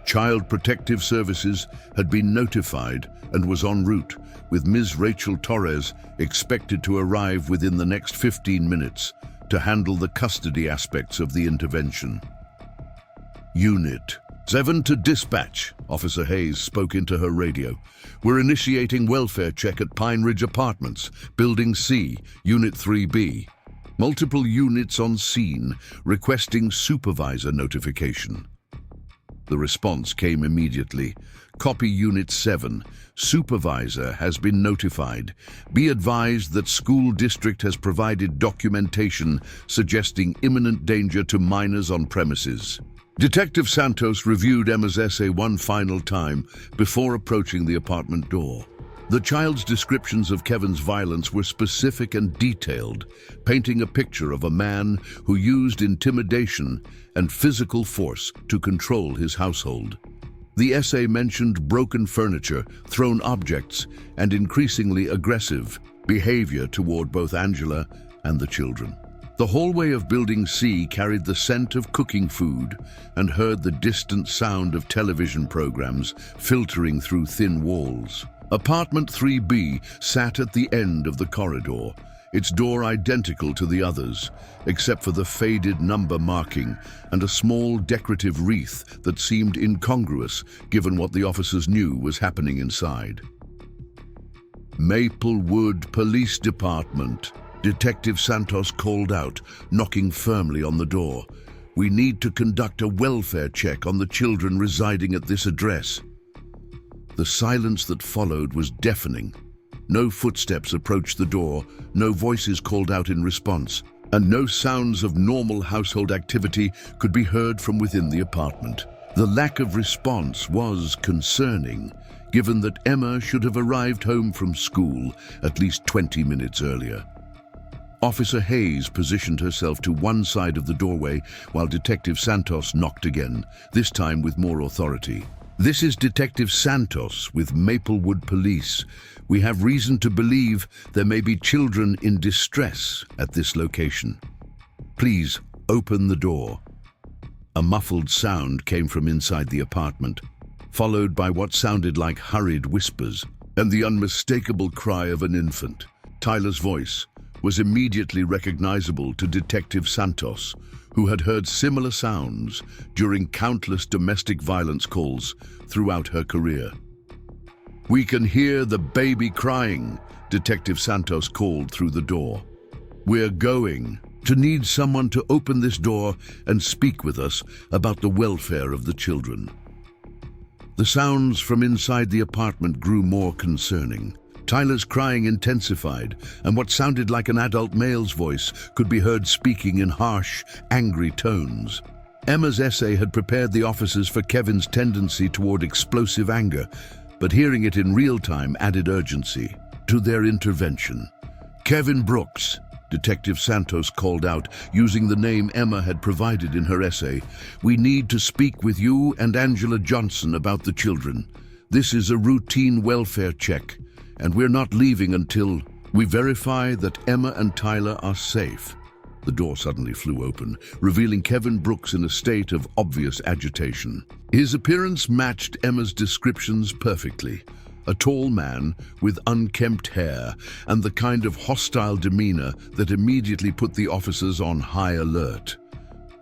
Child Protective Services had been notified and was en route, with Ms. Rachel Torres expected to arrive within the next 15 minutes to handle the custody aspects of the intervention. "Unit 7 to dispatch," Officer Hayes spoke into her radio. "We're initiating welfare check at Pine Ridge Apartments, Building C, Unit 3B. Multiple units on scene requesting supervisor notification." The response came immediately. "Copy Unit 7. Supervisor has been notified. Be advised that school district has provided documentation suggesting imminent danger to minors on premises." Detective Santos reviewed Emma's essay one final time before approaching the apartment door. The child's descriptions of Kevin's violence were specific and detailed, painting a picture of a man who used intimidation and physical force to control his household. The essay mentioned broken furniture, thrown objects, and increasingly aggressive behavior toward both Angela and the children. The hallway of Building C carried the scent of cooking food and heard the distant sound of television programs filtering through thin walls. Apartment 3B sat at the end of the corridor, its door identical to the others, except for the faded number marking and a small decorative wreath that seemed incongruous given what the officers knew was happening inside. "Maplewood Police Department," Detective Santos called out, knocking firmly on the door. "We need to conduct a welfare check on the children residing at this address." The silence that followed was deafening. No footsteps approached the door, no voices called out in response, and no sounds of normal household activity could be heard from within the apartment. The lack of response was concerning, given that Emma should have arrived home from school at least 20 minutes earlier. Officer Hayes positioned herself to one side of the doorway while Detective Santos knocked again, this time with more authority. "This is Detective Santos with Maplewood Police. We have reason to believe there may be children in distress at this location. Please open the door." A muffled sound came from inside the apartment, followed by what sounded like hurried whispers and the unmistakable cry of an infant. Tyler's voice was immediately recognizable to Detective Santos, who had heard similar sounds during countless domestic violence calls throughout her career. "We can hear the baby crying," Detective Santos called through the door. "We're going," to need someone to open this door and speak with us about the welfare of the children. The sounds from inside the apartment grew more concerning. Tyler's crying intensified, and what sounded like an adult male's voice could be heard speaking in harsh, angry tones. Emma's essay had prepared the officers for Kevin's tendency toward explosive anger, but hearing it in real time added urgency to their intervention. "Kevin Brooks," Detective Santos called out, using the name Emma had provided in her essay. "We need to speak with you and Angela Johnson about the children. This is a routine welfare check, and we're not leaving until we verify that Emma and Tyler are safe." The door suddenly flew open, revealing Kevin Brooks in a state of obvious agitation. His appearance matched Emma's descriptions perfectly. A tall man with unkempt hair and the kind of hostile demeanor that immediately put the officers on high alert.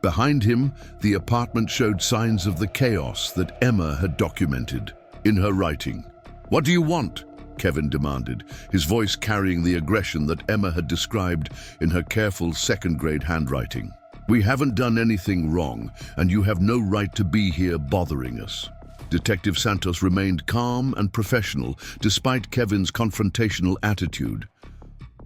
Behind him, the apartment showed signs of the chaos that Emma had documented in her writing. "What do you want?" Kevin demanded, his voice carrying the aggression that Emma had described in her careful second-grade handwriting. "We haven't done anything wrong, and you have no right to be here bothering us." Detective Santos remained calm and professional despite Kevin's confrontational attitude.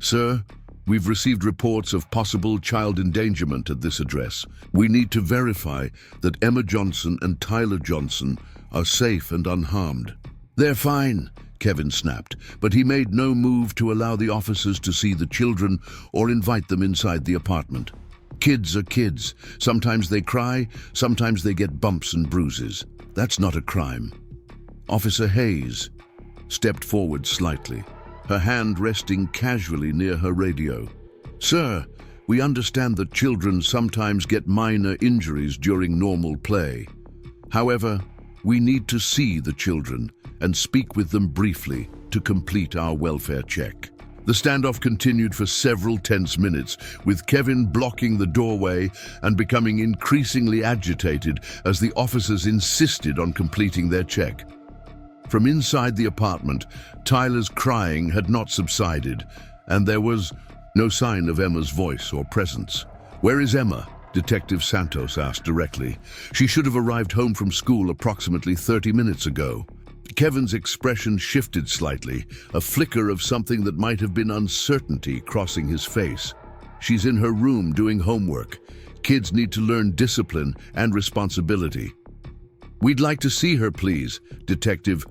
"Sir, we've received reports of possible child endangerment at this address. We need to verify that Emma Johnson and Tyler Johnson are safe and unharmed." "They're fine," Kevin snapped, but he made no move to allow the officers to see the children or invite them inside the apartment. Kids are kids. Sometimes they cry, sometimes they get bumps and bruises. That's not a crime. Officer Hayes stepped forward slightly, her hand resting casually near her radio. "Sir, we understand that children sometimes get minor injuries during normal play. However, we need to see the children and speak with them briefly to complete our welfare check." The standoff continued for several tense minutes, with Kevin blocking the doorway and becoming increasingly agitated as the officers insisted on completing their check. From inside the apartment, Tyler's crying had not subsided, and there was no sign of Emma's voice or presence. "Where is Emma?" Detective Santos asked directly. "She should have arrived home from school approximately 30 minutes ago." Kevin's expression shifted slightly, a flicker of something that might have been uncertainty crossing his face. "She's in her room doing homework. Kids need to learn discipline and responsibility." "We'd like to see her, please," Detective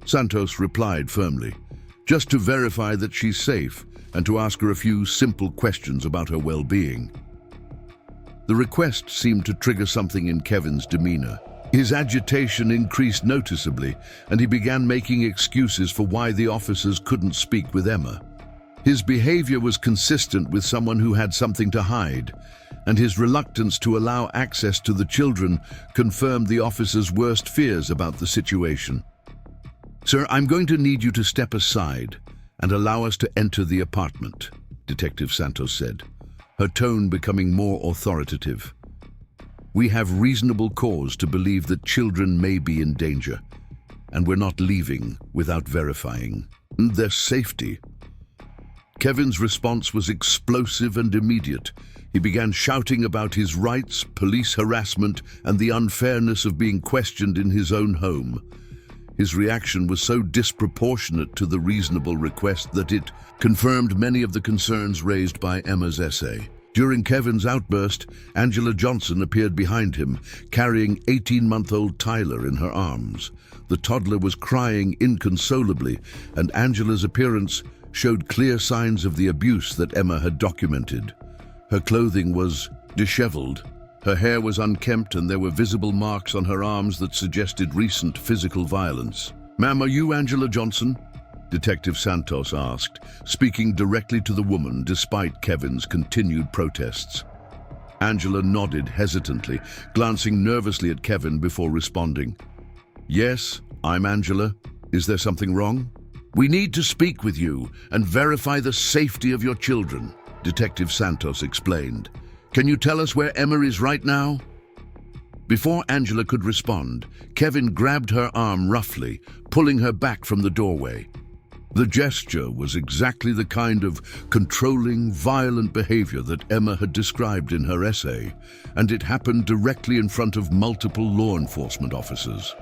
Santos replied firmly, "just to verify that she's safe and to ask her a few simple questions about her well-being." The request seemed to trigger something in Kevin's demeanor. His agitation increased noticeably, and he began making excuses for why the officers couldn't speak with Emma. His behavior was consistent with someone who had something to hide, and his reluctance to allow access to the children confirmed the officers' worst fears about the situation. "Sir, I'm going to need you to step aside and allow us to enter the apartment," Detective Santos said, her tone becoming more authoritative. "We have reasonable cause to believe that children may be in danger, and we're not leaving without verifying their safety." Kevin's response was explosive and immediate. He began shouting about his rights, police harassment, and the unfairness of being questioned in his own home. His reaction was so disproportionate to the reasonable request that it confirmed many of the concerns raised by Emma's essay. During Kevin's outburst, Angela Johnson appeared behind him, carrying 18-month-old Tyler in her arms. The toddler was crying inconsolably, and Angela's appearance showed clear signs of the abuse that Emma had documented. Her clothing was disheveled, her hair was unkempt, and there were visible marks on her arms that suggested recent physical violence. "Ma'am, are you Angela Johnson?" Detective Santos asked, speaking directly to the woman despite Kevin's continued protests. Angela nodded hesitantly, glancing nervously at Kevin before responding. "Yes, I'm Angela. Is there something wrong?" "We need to speak with you and verify the safety of your children," Detective Santos explained. "Can you tell us where Emma is right now?" Before Angela could respond, Kevin grabbed her arm roughly, pulling her back from the doorway. The gesture was exactly the kind of controlling, violent behavior that Emma had described in her essay, and it happened directly in front of multiple law enforcement officers.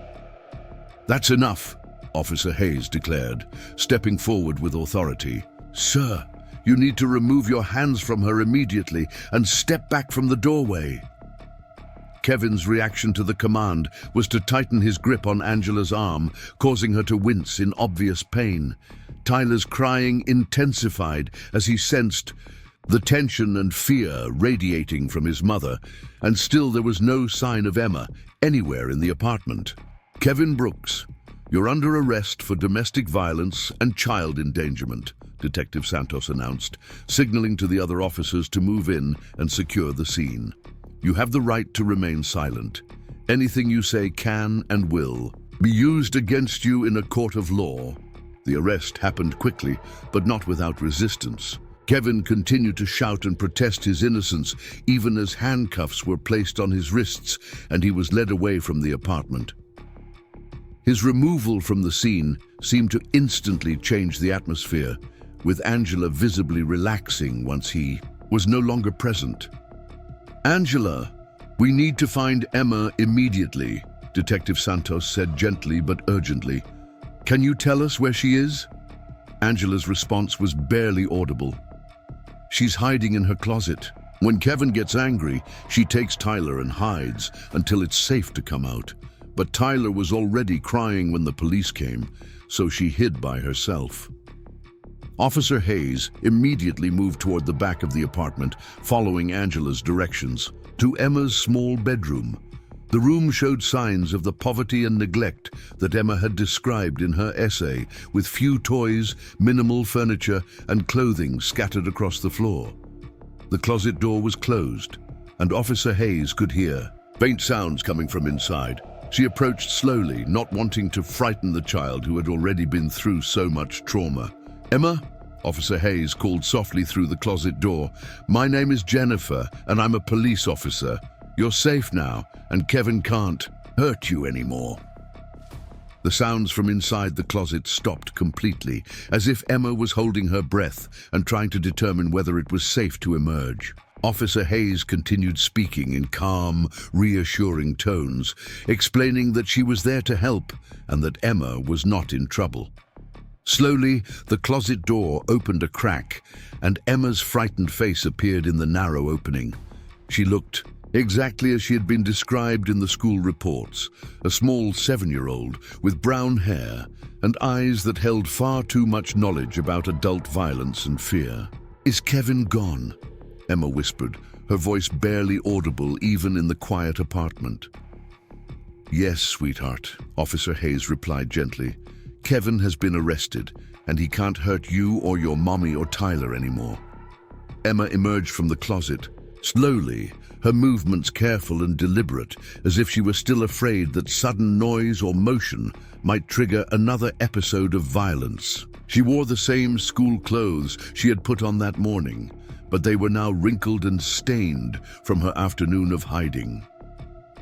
"That's enough," Officer Hayes declared, stepping forward with authority. "Sir, you need to remove your hands from her immediately and step back from the doorway." Kevin's reaction to the command was to tighten his grip on Angela's arm, causing her to wince in obvious pain. Tyler's crying intensified as he sensed the tension and fear radiating from his mother, and still there was no sign of Emma anywhere in the apartment. "Kevin Brooks, you're under arrest for domestic violence and child endangerment," Detective Santos announced, signaling to the other officers to move in and secure the scene. "You have the right to remain silent. Anything you say can and will be used against you in a court of law." The arrest happened quickly, but not without resistance. Kevin continued to shout and protest his innocence, even as handcuffs were placed on his wrists and he was led away from the apartment. His removal from the scene seemed to instantly change the atmosphere, with Angela visibly relaxing once he was no longer present. "Angela, we need to find Emma immediately," Detective Santos said gently but urgently. "Can you tell us where she is?" Angela's response was barely audible. "She's hiding in her closet. When Kevin gets angry, she takes Tyler and hides until it's safe to come out. But Tyler was already crying when the police came, so she hid by herself." Officer Hayes immediately moved toward the back of the apartment, following Angela's directions, to Emma's small bedroom. The room showed signs of the poverty and neglect that Emma had described in her essay, with few toys, minimal furniture, and clothing scattered across the floor. The closet door was closed, and Officer Hayes could hear faint sounds coming from inside. She approached slowly, not wanting to frighten the child who had already been through so much trauma. "Emma?" Officer Hayes called softly through the closet door. "My name is Jennifer, and I'm a police officer. You're safe now, and Kevin can't hurt you anymore." The sounds from inside the closet stopped completely, as if Emma was holding her breath and trying to determine whether it was safe to emerge. Officer Hayes continued speaking in calm, reassuring tones, explaining that she was there to help and that Emma was not in trouble. Slowly, the closet door opened a crack, and Emma's frightened face appeared in the narrow opening. She looked exactly as she had been described in the school reports, a small 7-year-old with brown hair and eyes that held far too much knowledge about adult violence and fear. "Is Kevin gone?" Emma whispered, her voice barely audible even in the quiet apartment. "Yes, sweetheart," Officer Hayes replied gently. "Kevin has been arrested, and he can't hurt you or your mommy or Tyler anymore." Emma emerged from the closet, slowly, her movements careful and deliberate, as if she were still afraid that sudden noise or motion might trigger another episode of violence. She wore the same school clothes she had put on that morning, but they were now wrinkled and stained from her afternoon of hiding.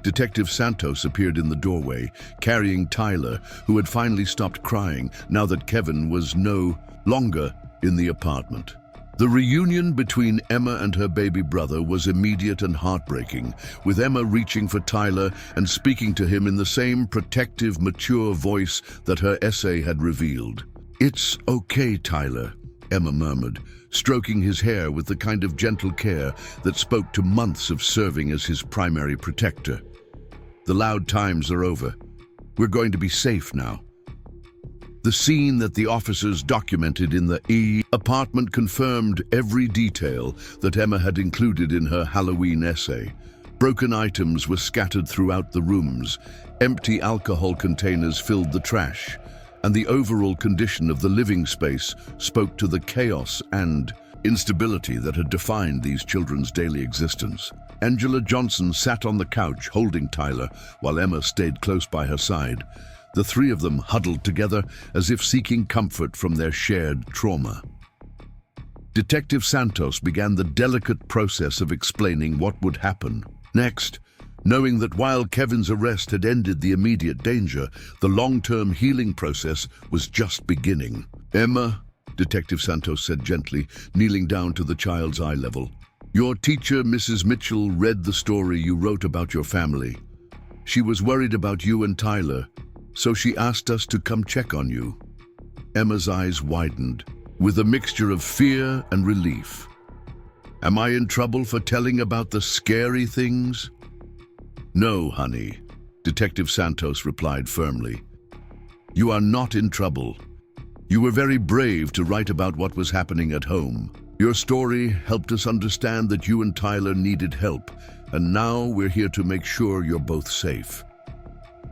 Detective Santos appeared in the doorway, carrying Tyler, who had finally stopped crying now that Kevin was no longer in the apartment. The reunion between Emma and her baby brother was immediate and heartbreaking, with Emma reaching for Tyler and speaking to him in the same protective, mature voice that her essay had revealed. "It's okay, Tyler," Emma murmured, stroking his hair with the kind of gentle care that spoke to months of serving as his primary protector. "The loud times are over. We're going to be safe now." The scene that the officers documented in the apartment confirmed every detail that Emma had included in her Halloween essay. Broken items were scattered throughout the rooms, empty alcohol containers filled the trash, and the overall condition of the living space spoke to the chaos and instability that had defined these children's daily existence. Angela Johnson sat on the couch holding Tyler while Emma stayed close by her side. The three of them huddled together as if seeking comfort from their shared trauma. Detective Santos began the delicate process of explaining what would happen next, knowing that while Kevin's arrest had ended the immediate danger, the long-term healing process was just beginning. Emma, Detective Santos said gently, kneeling down to the child's eye level. Your teacher, Mrs. Mitchell, read the story you wrote about your family. She was worried about you and Tyler, so she asked us to come check on you. Emma's eyes widened, with a mixture of fear and relief. Am I in trouble for telling about the scary things? No, honey, Detective Santos replied firmly. You are not in trouble. You were very brave to write about what was happening at home. Your story helped us understand that you and Tyler needed help, and now we're here to make sure you're both safe.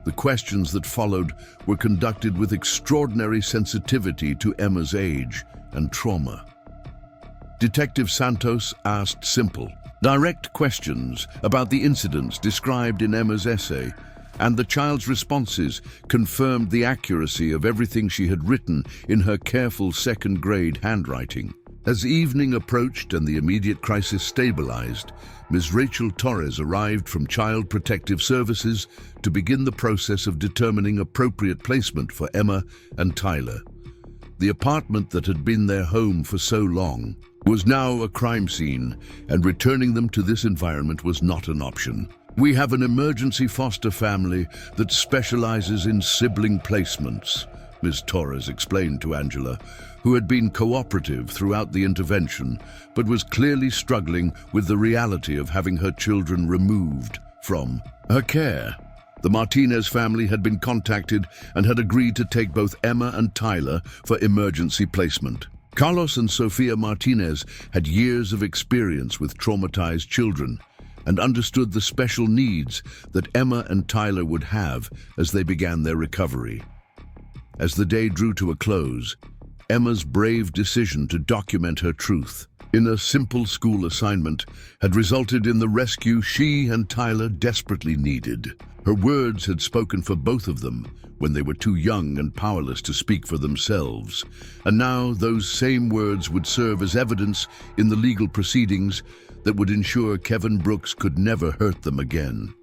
The questions that followed were conducted with extraordinary sensitivity to Emma's age and trauma. Detective Santos asked simple, direct questions about the incidents described in Emma's essay, and the child's responses confirmed the accuracy of everything she had written in her careful second-grade handwriting. As evening approached and the immediate crisis stabilized, Ms. Rachel Torres arrived from Child Protective Services to begin the process of determining appropriate placement for Emma and Tyler. The apartment that had been their home for so long was now a crime scene, and returning them to this environment was not an option. We have an emergency foster family that specializes in sibling placements, Ms. Torres explained to Angela, who had been cooperative throughout the intervention, but was clearly struggling with the reality of having her children removed from her care. The Martinez family had been contacted and had agreed to take both Emma and Tyler for emergency placement. Carlos and Sofia Martinez had years of experience with traumatized children and understood the special needs that Emma and Tyler would have as they began their recovery. As the day drew to a close, Emma's brave decision to document her truth in a simple school assignment had resulted in the rescue she and Tyler desperately needed. Her words had spoken for both of them when they were too young and powerless to speak for themselves, and now those same words would serve as evidence in the legal proceedings that would ensure Kevin Brooks could never hurt them again.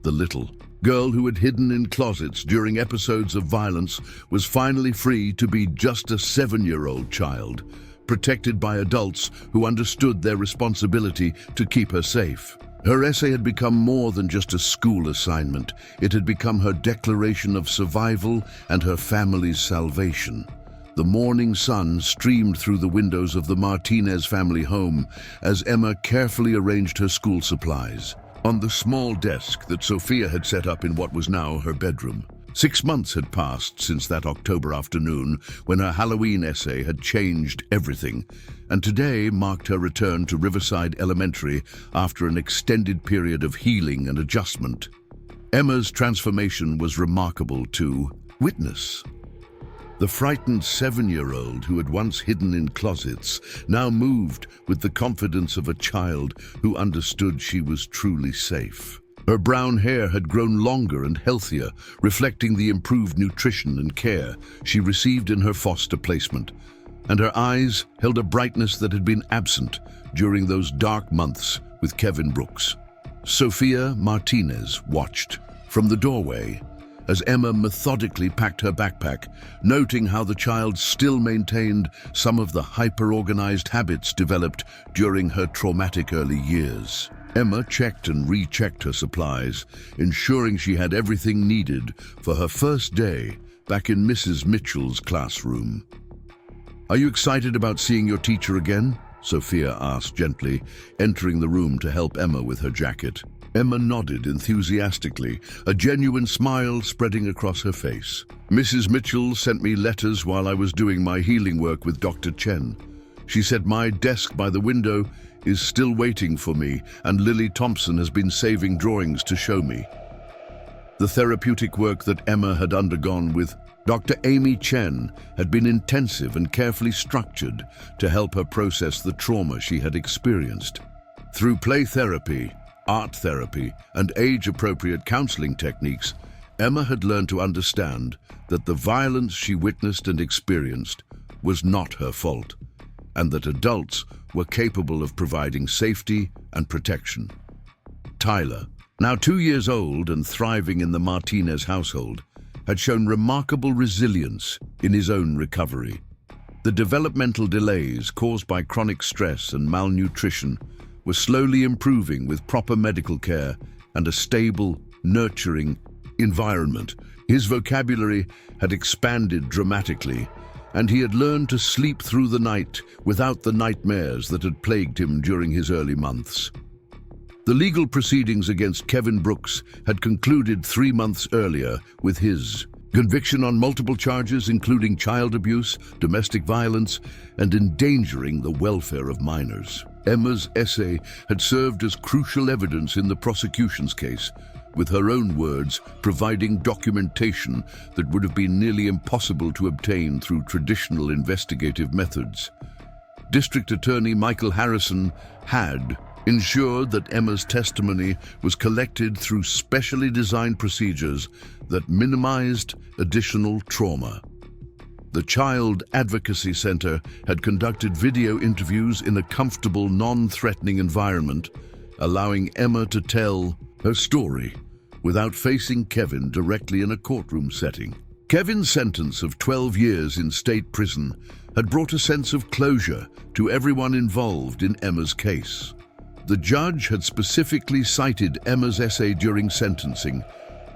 The little girl who had hidden in closets during episodes of violence was finally free to be just a 7-year-old child, protected by adults who understood their responsibility to keep her safe. Her essay had become more than just a school assignment. It had become her declaration of survival and her family's salvation. The morning sun streamed through the windows of the Martinez family home as Emma carefully arranged her school supplies on the small desk that Sofia had set up in what was now her bedroom. 6 months had passed since that October afternoon when her Halloween essay had changed everything, and today marked her return to Riverside Elementary after an extended period of healing and adjustment. Emma's transformation was remarkable to witness. The frightened 7-year-old who had once hidden in closets now moved with the confidence of a child who understood she was truly safe. Her brown hair had grown longer and healthier, reflecting the improved nutrition and care she received in her foster placement, and her eyes held a brightness that had been absent during those dark months with Kevin Brooks. Sofia Martinez watched from the doorway as Emma methodically packed her backpack, noting how the child still maintained some of the hyper-organized habits developed during her traumatic early years. Emma checked and rechecked her supplies, ensuring she had everything needed for her first day back in Mrs. Mitchell's classroom. Are you excited about seeing your teacher again? Sofia asked gently, entering the room to help Emma with her jacket. Emma nodded enthusiastically, a genuine smile spreading across her face. Mrs. Mitchell sent me letters while I was doing my healing work with Dr. Chen. She said my desk by the window is still waiting for me, and Lily Thompson has been saving drawings to show me. The therapeutic work that Emma had undergone with Dr. Amy Chen had been intensive and carefully structured to help her process the trauma she had experienced. Through play therapy, art therapy, and age-appropriate counseling techniques, Emma had learned to understand that the violence she witnessed and experienced was not her fault, and that adults were capable of providing safety and protection. Tyler, now 2 years old and thriving in the Martinez household, had shown remarkable resilience in his own recovery. The developmental delays caused by chronic stress and malnutrition were slowly improving with proper medical care and a stable, nurturing environment. His vocabulary had expanded dramatically, and he had learned to sleep through the night without the nightmares that had plagued him during his early months. The legal proceedings against Kevin Brooks had concluded 3 months earlier with his conviction on multiple charges, including child abuse, domestic violence, and endangering the welfare of minors. Emma's essay had served as crucial evidence in the prosecution's case, with her own words providing documentation that would have been nearly impossible to obtain through traditional investigative methods. District Attorney Michael Harrison had ensured that Emma's testimony was collected through specially designed procedures that minimized additional trauma. The Child Advocacy Center had conducted video interviews in a comfortable, non-threatening environment, allowing Emma to tell her story without facing Kevin directly in a courtroom setting. Kevin's sentence of 12 years in state prison had brought a sense of closure to everyone involved in Emma's case. The judge had specifically cited Emma's essay during sentencing,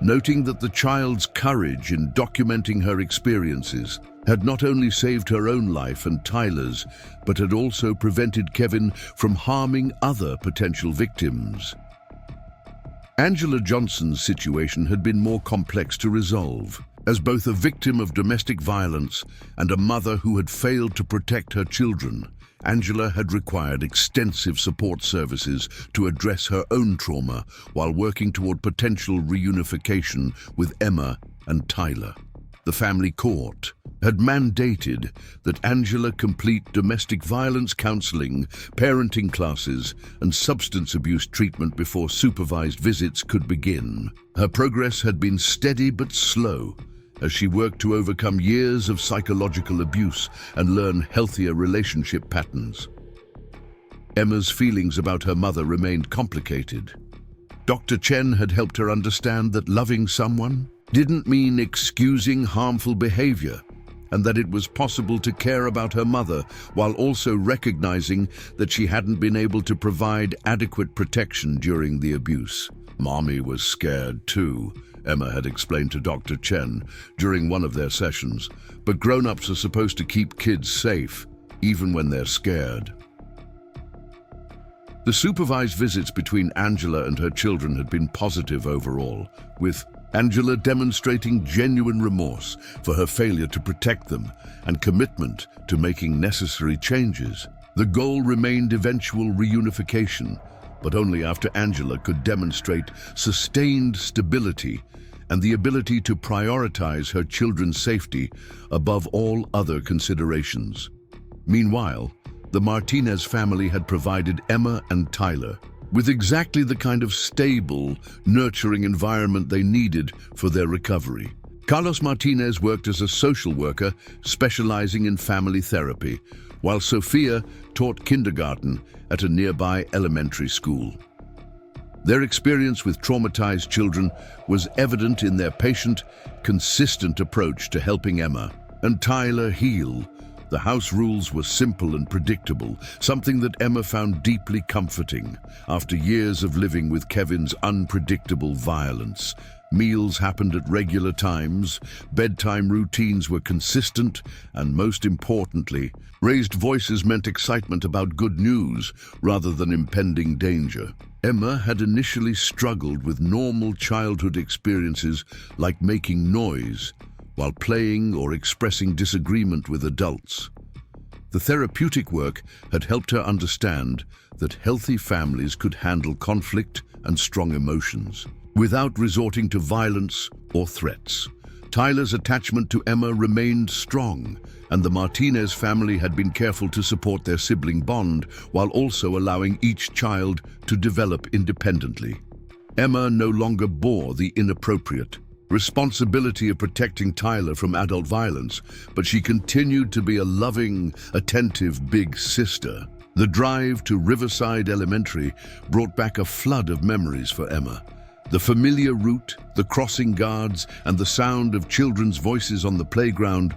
noting that the child's courage in documenting her experiences had not only saved her own life and Tyler's, but had also prevented Kevin from harming other potential victims. Angela Johnson's situation had been more complex to resolve. As both a victim of domestic violence and a mother who had failed to protect her children, Angela had required extensive support services to address her own trauma while working toward potential reunification with Emma and Tyler. The family court had mandated that Angela complete domestic violence counseling, parenting classes, and substance abuse treatment before supervised visits could begin. Her progress had been steady but slow, as she worked to overcome years of psychological abuse and learn healthier relationship patterns. Emma's feelings about her mother remained complicated. Dr. Chen had helped her understand that loving someone didn't mean excusing harmful behavior, and that it was possible to care about her mother while also recognizing that she hadn't been able to provide adequate protection during the abuse. "Mommy was scared too," Emma had explained to Dr. Chen during one of their sessions, but grown-ups are supposed to keep kids safe, even when they're scared. The supervised visits between Angela and her children had been positive overall, with Angela demonstrating genuine remorse for her failure to protect them and commitment to making necessary changes. The goal remained eventual reunification, but only after Angela could demonstrate sustained stability and the ability to prioritize her children's safety above all other considerations. Meanwhile, the Martinez family had provided Emma and Tyler with exactly the kind of stable, nurturing environment they needed for their recovery. Carlos Martinez worked as a social worker, specializing in family therapy, while Sophia taught kindergarten at a nearby elementary school. Their experience with traumatized children was evident in their patient, consistent approach to helping Emma and Tyler heal. The house rules were simple and predictable, something that Emma found deeply comforting. After years of living with Kevin's unpredictable violence, meals happened at regular times, bedtime routines were consistent, and most importantly, raised voices meant excitement about good news rather than impending danger. Emma had initially struggled with normal childhood experiences like making noise while playing or expressing disagreement with adults. The therapeutic work had helped her understand that healthy families could handle conflict and strong emotions without resorting to violence or threats. Tyler's attachment to Emma remained strong, and the Martinez family had been careful to support their sibling bond while also allowing each child to develop independently. Emma no longer bore the inappropriate responsibility of protecting Tyler from adult violence, but she continued to be a loving, attentive big sister. The drive to Riverside Elementary brought back a flood of memories for Emma. The familiar route, the crossing guards, and the sound of children's voices on the playground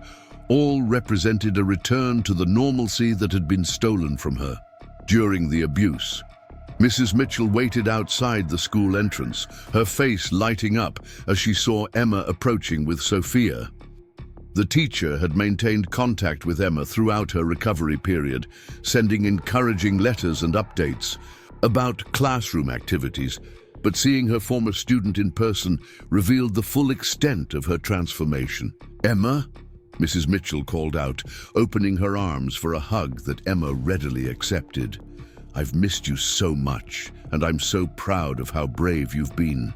All represented a return to the normalcy that had been stolen from her during the abuse. Mrs. Mitchell waited outside the school entrance, her face lighting up as she saw Emma approaching with Sophia. The teacher had maintained contact with Emma throughout her recovery period, sending encouraging letters and updates about classroom activities, but seeing her former student in person revealed the full extent of her transformation. "Emma?" Mrs. Mitchell called out, opening her arms for a hug that Emma readily accepted. "I've missed you so much, and I'm so proud of how brave you've been."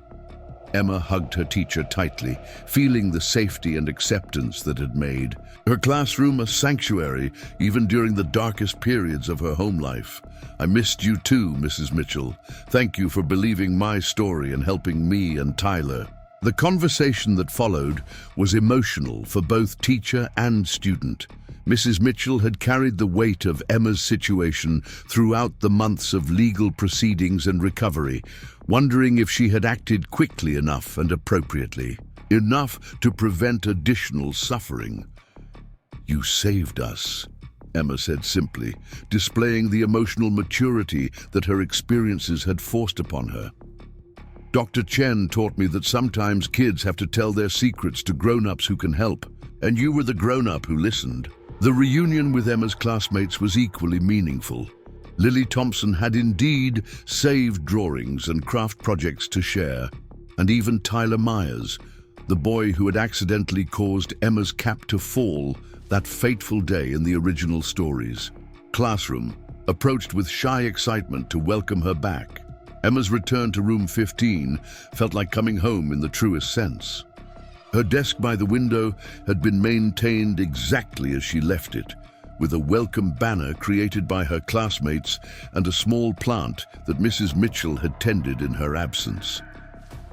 Emma hugged her teacher tightly, feeling the safety and acceptance that had made her classroom a sanctuary even during the darkest periods of her home life. "I missed you too, Mrs. Mitchell. Thank you for believing my story and helping me and Tyler." The conversation that followed was emotional for both teacher and student. Mrs. Mitchell had carried the weight of Emma's situation throughout the months of legal proceedings and recovery, wondering if she had acted quickly enough and appropriately, enough to prevent additional suffering. "You saved us," Emma said simply, displaying the emotional maturity that her experiences had forced upon her. "Dr. Chen taught me that sometimes kids have to tell their secrets to grown-ups who can help, and you were the grown-up who listened." The reunion with Emma's classmates was equally meaningful. Lily Thompson had indeed saved drawings and craft projects to share, and even Tyler Myers, the boy who had accidentally caused Emma's cap to fall that fateful day in the original stories. Classroom approached with shy excitement to welcome her back. Emma's return to room 15 felt like coming home in the truest sense. Her desk by the window had been maintained exactly as she left it, with a welcome banner created by her classmates and a small plant that Mrs. Mitchell had tended in her absence.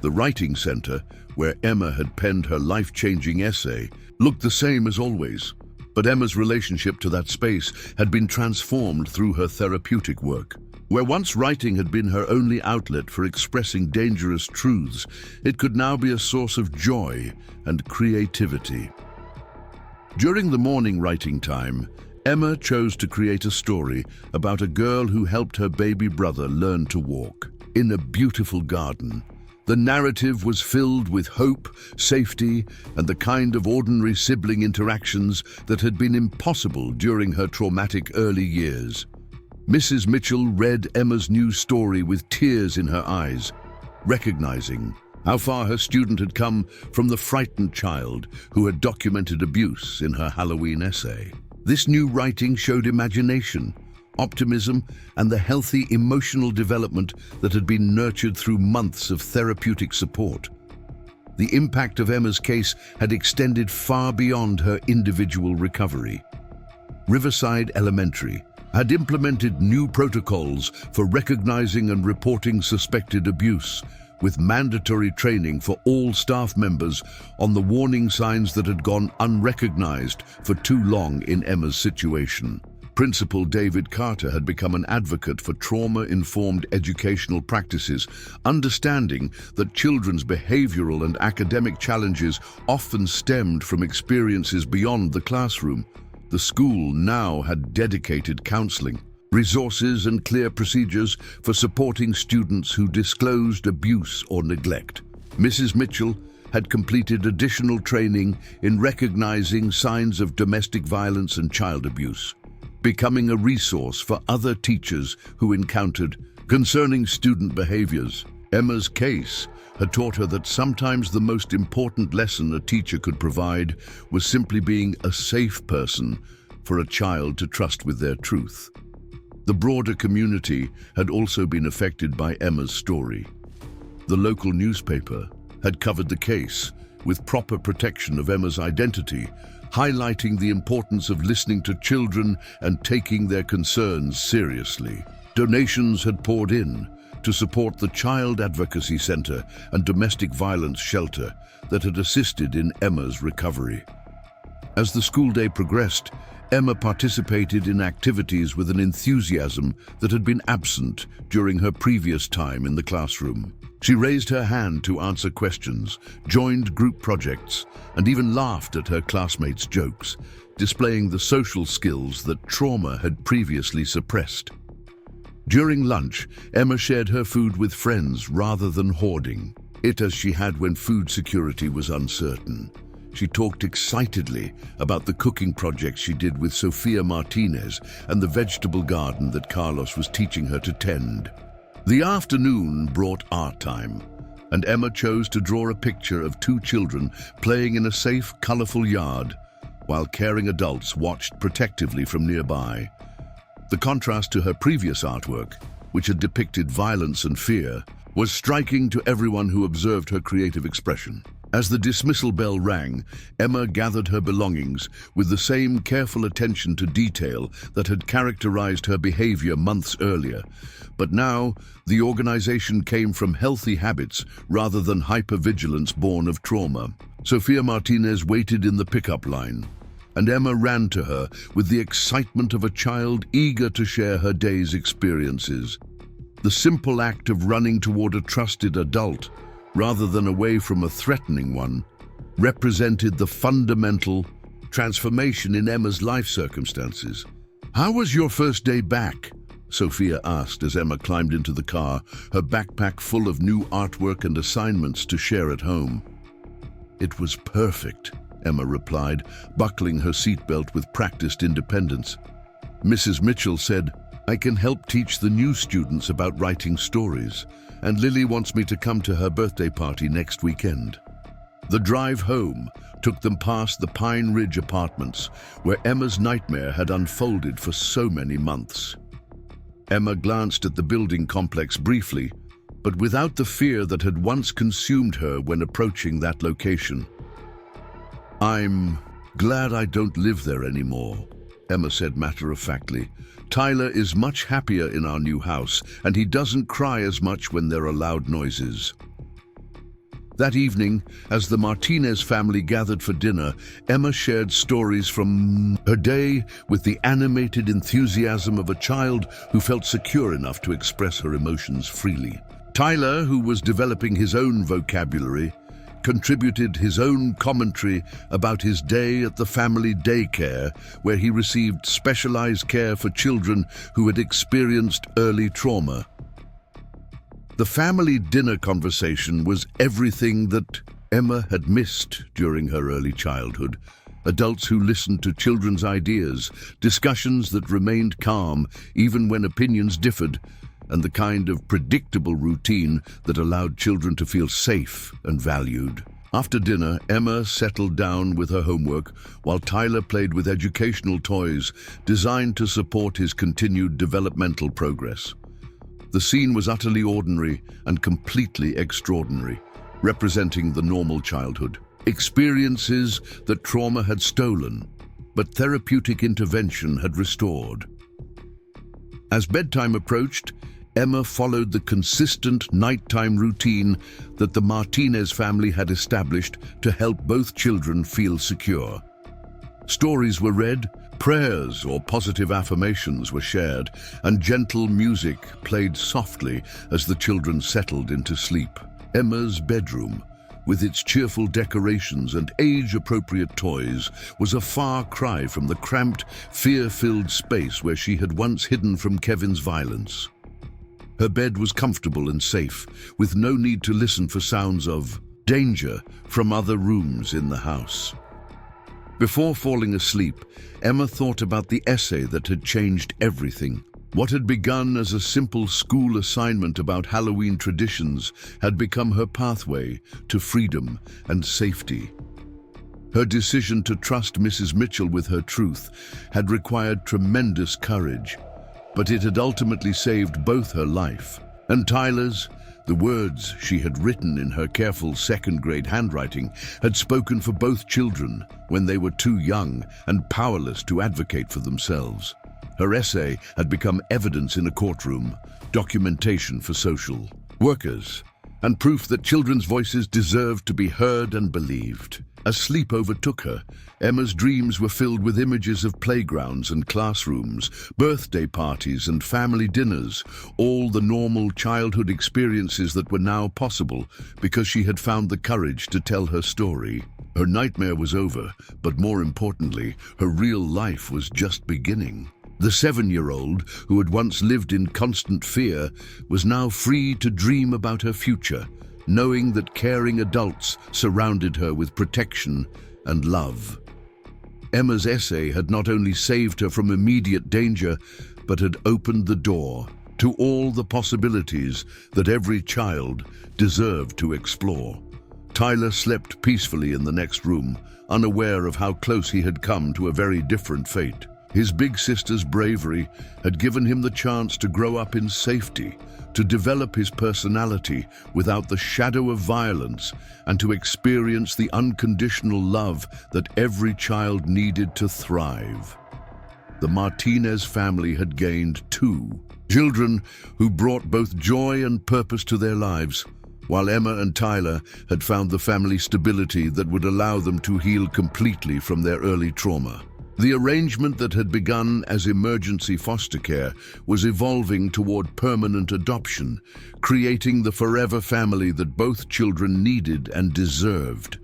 The writing center, where Emma had penned her life-changing essay, looked the same as always, but Emma's relationship to that space had been transformed through her therapeutic work. Where once writing had been her only outlet for expressing dangerous truths, it could now be a source of joy and creativity. During the morning writing time, Emma chose to create a story about a girl who helped her baby brother learn to walk. In a beautiful garden, the narrative was filled with hope, safety, and the kind of ordinary sibling interactions that had been impossible during her traumatic early years. Mrs. Mitchell read Emma's new story with tears in her eyes, recognizing how far her student had come from the frightened child who had documented abuse in her Halloween essay. This new writing showed imagination, optimism, and the healthy emotional development that had been nurtured through months of therapeutic support. The impact of Emma's case had extended far beyond her individual recovery. Riverside Elementary had implemented new protocols for recognizing and reporting suspected abuse, with mandatory training for all staff members on the warning signs that had gone unrecognized for too long in Emma's situation. Principal David Carter had become an advocate for trauma-informed educational practices, understanding that children's behavioral and academic challenges often stemmed from experiences beyond the classroom. The school now had dedicated counseling, resources, and clear procedures for supporting students who disclosed abuse or neglect. Mrs. Mitchell had completed additional training in recognizing signs of domestic violence and child abuse, becoming a resource for other teachers who encountered concerning student behaviors. Emma's case had taught her that sometimes the most important lesson a teacher could provide was simply being a safe person for a child to trust with their truth. The broader community had also been affected by Emma's story. The local newspaper had covered the case with proper protection of Emma's identity, highlighting the importance of listening to children and taking their concerns seriously. Donations had poured in to support the Child Advocacy Center and Domestic Violence Shelter that had assisted in Emma's recovery. As the school day progressed, Emma participated in activities with an enthusiasm that had been absent during her previous time in the classroom. She raised her hand to answer questions, joined group projects, and even laughed at her classmates' jokes, displaying the social skills that trauma had previously suppressed. During lunch, Emma shared her food with friends rather than hoarding it as she had when food security was uncertain. She talked excitedly about the cooking projects she did with Sofia Martinez and the vegetable garden that Carlos was teaching her to tend. The afternoon brought art time, and Emma chose to draw a picture of two children playing in a safe, colorful yard, while caring adults watched protectively from nearby. The contrast to her previous artwork, which had depicted violence and fear, was striking to everyone who observed her creative expression. As the dismissal bell rang, Emma gathered her belongings with the same careful attention to detail that had characterized her behavior months earlier. But now, the organization came from healthy habits rather than hypervigilance born of trauma. Sofia Martinez waited in the pickup line, and Emma ran to her with the excitement of a child eager to share her day's experiences. The simple act of running toward a trusted adult, rather than away from a threatening one, represented the fundamental transformation in Emma's life circumstances. "How was your first day back?" Sophia asked as Emma climbed into the car, her backpack full of new artwork and assignments to share at home. "It was perfect," Emma replied, buckling her seatbelt with practiced independence. "Mrs. Mitchell said, 'I can help teach the new students about writing stories, and Lily wants me to come to her birthday party next weekend.'" The drive home took them past the Pine Ridge apartments, where Emma's nightmare had unfolded for so many months. Emma glanced at the building complex briefly, but without the fear that had once consumed her when approaching that location. "I'm glad I don't live there anymore," Emma said matter-of-factly. "Tyler is much happier in our new house, and he doesn't cry as much when there are loud noises." That evening, as the Martinez family gathered for dinner, Emma shared stories from her day with the animated enthusiasm of a child who felt secure enough to express her emotions freely. Tyler, who was developing his own vocabulary, contributed his own commentary about his day at the family daycare, where he received specialized care for children who had experienced early trauma. The family dinner conversation was everything that Emma had missed during her early childhood. Adults who listened to children's ideas, discussions that remained calm even when opinions differed, and the kind of predictable routine that allowed children to feel safe and valued. After dinner, Emma settled down with her homework while Tyler played with educational toys designed to support his continued developmental progress. The scene was utterly ordinary and completely extraordinary, representing the normal childhood. Experiences that trauma had stolen, but therapeutic intervention had restored. As bedtime approached, Emma followed the consistent nighttime routine that the Martinez family had established to help both children feel secure. Stories were read, prayers or positive affirmations were shared, and gentle music played softly as the children settled into sleep. Emma's bedroom, with its cheerful decorations and age-appropriate toys, was a far cry from the cramped, fear-filled space where she had once hidden from Kevin's violence. Her bed was comfortable and safe, with no need to listen for sounds of danger from other rooms in the house. Before falling asleep, Emma thought about the essay that had changed everything. What had begun as a simple school assignment about Halloween traditions had become her pathway to freedom and safety. Her decision to trust Mrs. Mitchell with her truth had required tremendous courage, but it had ultimately saved both her life and Tyler's. The words she had written in her careful second-grade handwriting had spoken for both children when they were too young and powerless to advocate for themselves. Her essay had become evidence in a courtroom, documentation for social workers, and proof that children's voices deserved to be heard and believed. As sleep overtook her, Emma's dreams were filled with images of playgrounds and classrooms, birthday parties and family dinners, all the normal childhood experiences that were now possible because she had found the courage to tell her story. Her nightmare was over, but more importantly, her real life was just beginning. The 7-year-old, who had once lived in constant fear, was now free to dream about her future, knowing that caring adults surrounded her with protection and love. Emma's essay had not only saved her from immediate danger, but had opened the door to all the possibilities that every child deserved to explore. Tyler slept peacefully in the next room, unaware of how close he had come to a very different fate. His big sister's bravery had given him the chance to grow up in safety, to develop his personality without the shadow of violence, and to experience the unconditional love that every child needed to thrive. The Martinez family had gained 2 children who brought both joy and purpose to their lives, while Emma and Tyler had found the family stability that would allow them to heal completely from their early trauma. The arrangement that had begun as emergency foster care was evolving toward permanent adoption, creating the forever family that both children needed and deserved.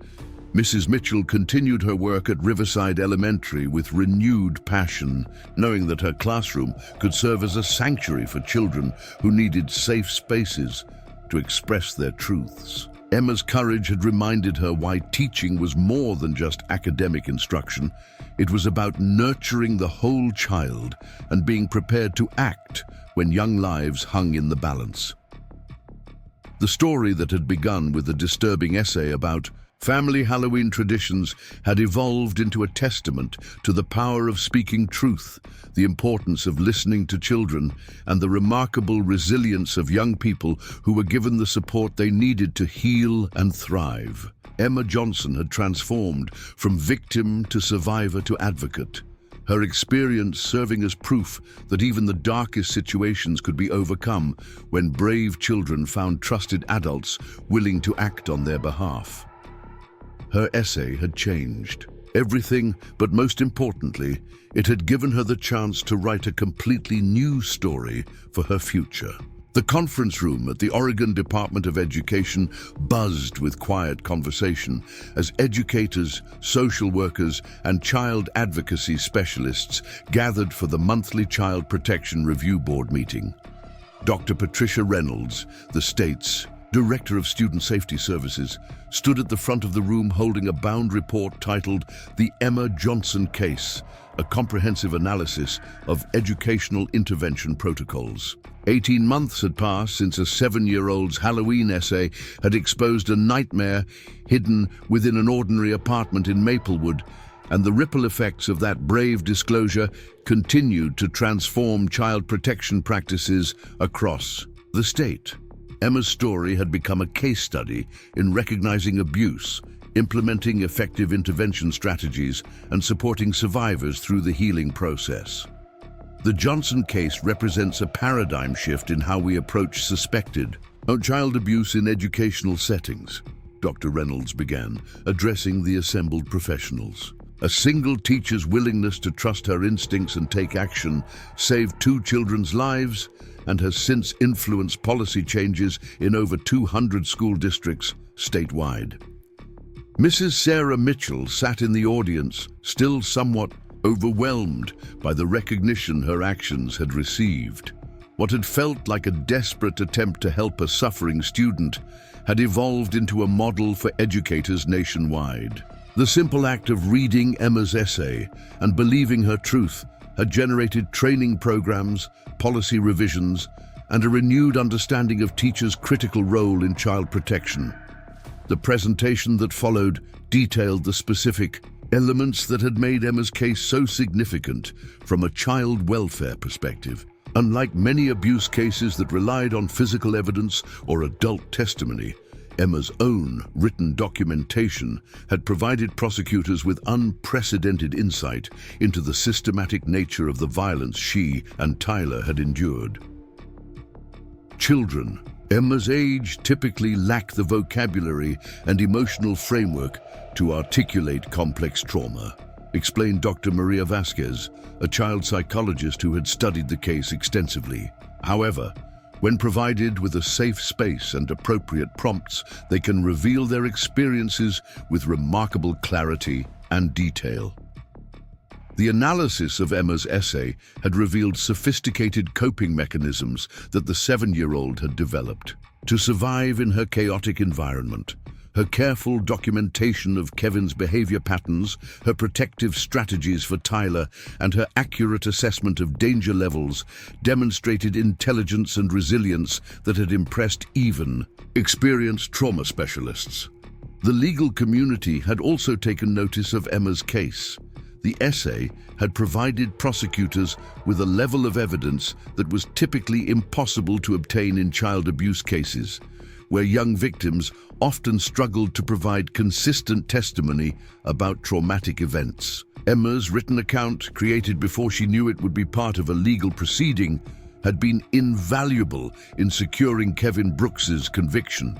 Mrs. Mitchell continued her work at Riverside Elementary with renewed passion, knowing that her classroom could serve as a sanctuary for children who needed safe spaces to express their truths. Emma's courage had reminded her why teaching was more than just academic instruction. It was about nurturing the whole child and being prepared to act when young lives hung in the balance. The story that had begun with a disturbing essay about family Halloween traditions had evolved into a testament to the power of speaking truth, the importance of listening to children, and the remarkable resilience of young people who were given the support they needed to heal and thrive. Emma Johnson had transformed from victim to survivor to advocate, her experience serving as proof that even the darkest situations could be overcome when brave children found trusted adults willing to act on their behalf. Her essay had changed everything, but most importantly, it had given her the chance to write a completely new story for her future. The conference room at the Oregon Department of Education buzzed with quiet conversation as educators, social workers, and child advocacy specialists gathered for the monthly Child Protection Review Board meeting. Dr. Patricia Reynolds, the state's Director of Student Safety Services, stood at the front of the room holding a bound report titled The Emma Johnson Case, a comprehensive analysis of educational intervention protocols. 18 months had passed since a 7-year-old's Halloween essay had exposed a nightmare hidden within an ordinary apartment in Maplewood, and the ripple effects of that brave disclosure continued to transform child protection practices across the state. Emma's story had become a case study in recognizing abuse, implementing effective intervention strategies, and supporting survivors through the healing process. The Johnson case represents a paradigm shift in how we approach suspected child abuse in educational settings, Dr. Reynolds began, addressing the assembled professionals. A single teacher's willingness to trust her instincts and take action saved 2 children's lives and has since influenced policy changes in over 200 school districts statewide. Mrs. Sarah Mitchell sat in the audience, still somewhat overwhelmed by the recognition her actions had received. What had felt like a desperate attempt to help a suffering student had evolved into a model for educators nationwide. The simple act of reading Emma's essay and believing her truth had generated training programs, policy revisions, and a renewed understanding of teachers' critical role in child protection. The presentation that followed detailed the specific elements that had made Emma's case so significant from a child welfare perspective. Unlike many abuse cases that relied on physical evidence or adult testimony, Emma's own written documentation had provided prosecutors with unprecedented insight into the systematic nature of the violence she and Tyler had endured. Children Emma's age typically lack the vocabulary and emotional framework to articulate complex trauma, explained Dr. Maria Vasquez, a child psychologist who had studied the case extensively. However, When provided with a safe space and appropriate prompts, they can reveal their experiences with remarkable clarity and detail. The analysis of Emma's essay had revealed sophisticated coping mechanisms that the 7-year-old had developed. To survive in her chaotic environment, her careful documentation of Kevin's behavior patterns, her protective strategies for Tyler, and her accurate assessment of danger levels demonstrated intelligence and resilience that had impressed even experienced trauma specialists. The legal community had also taken notice of Emma's case. The essay had provided prosecutors with a level of evidence that was typically impossible to obtain in child abuse cases, where young victims often struggled to provide consistent testimony about traumatic events. Emma's written account, created before she knew it would be part of a legal proceeding, had been invaluable in securing Kevin Brooks's conviction.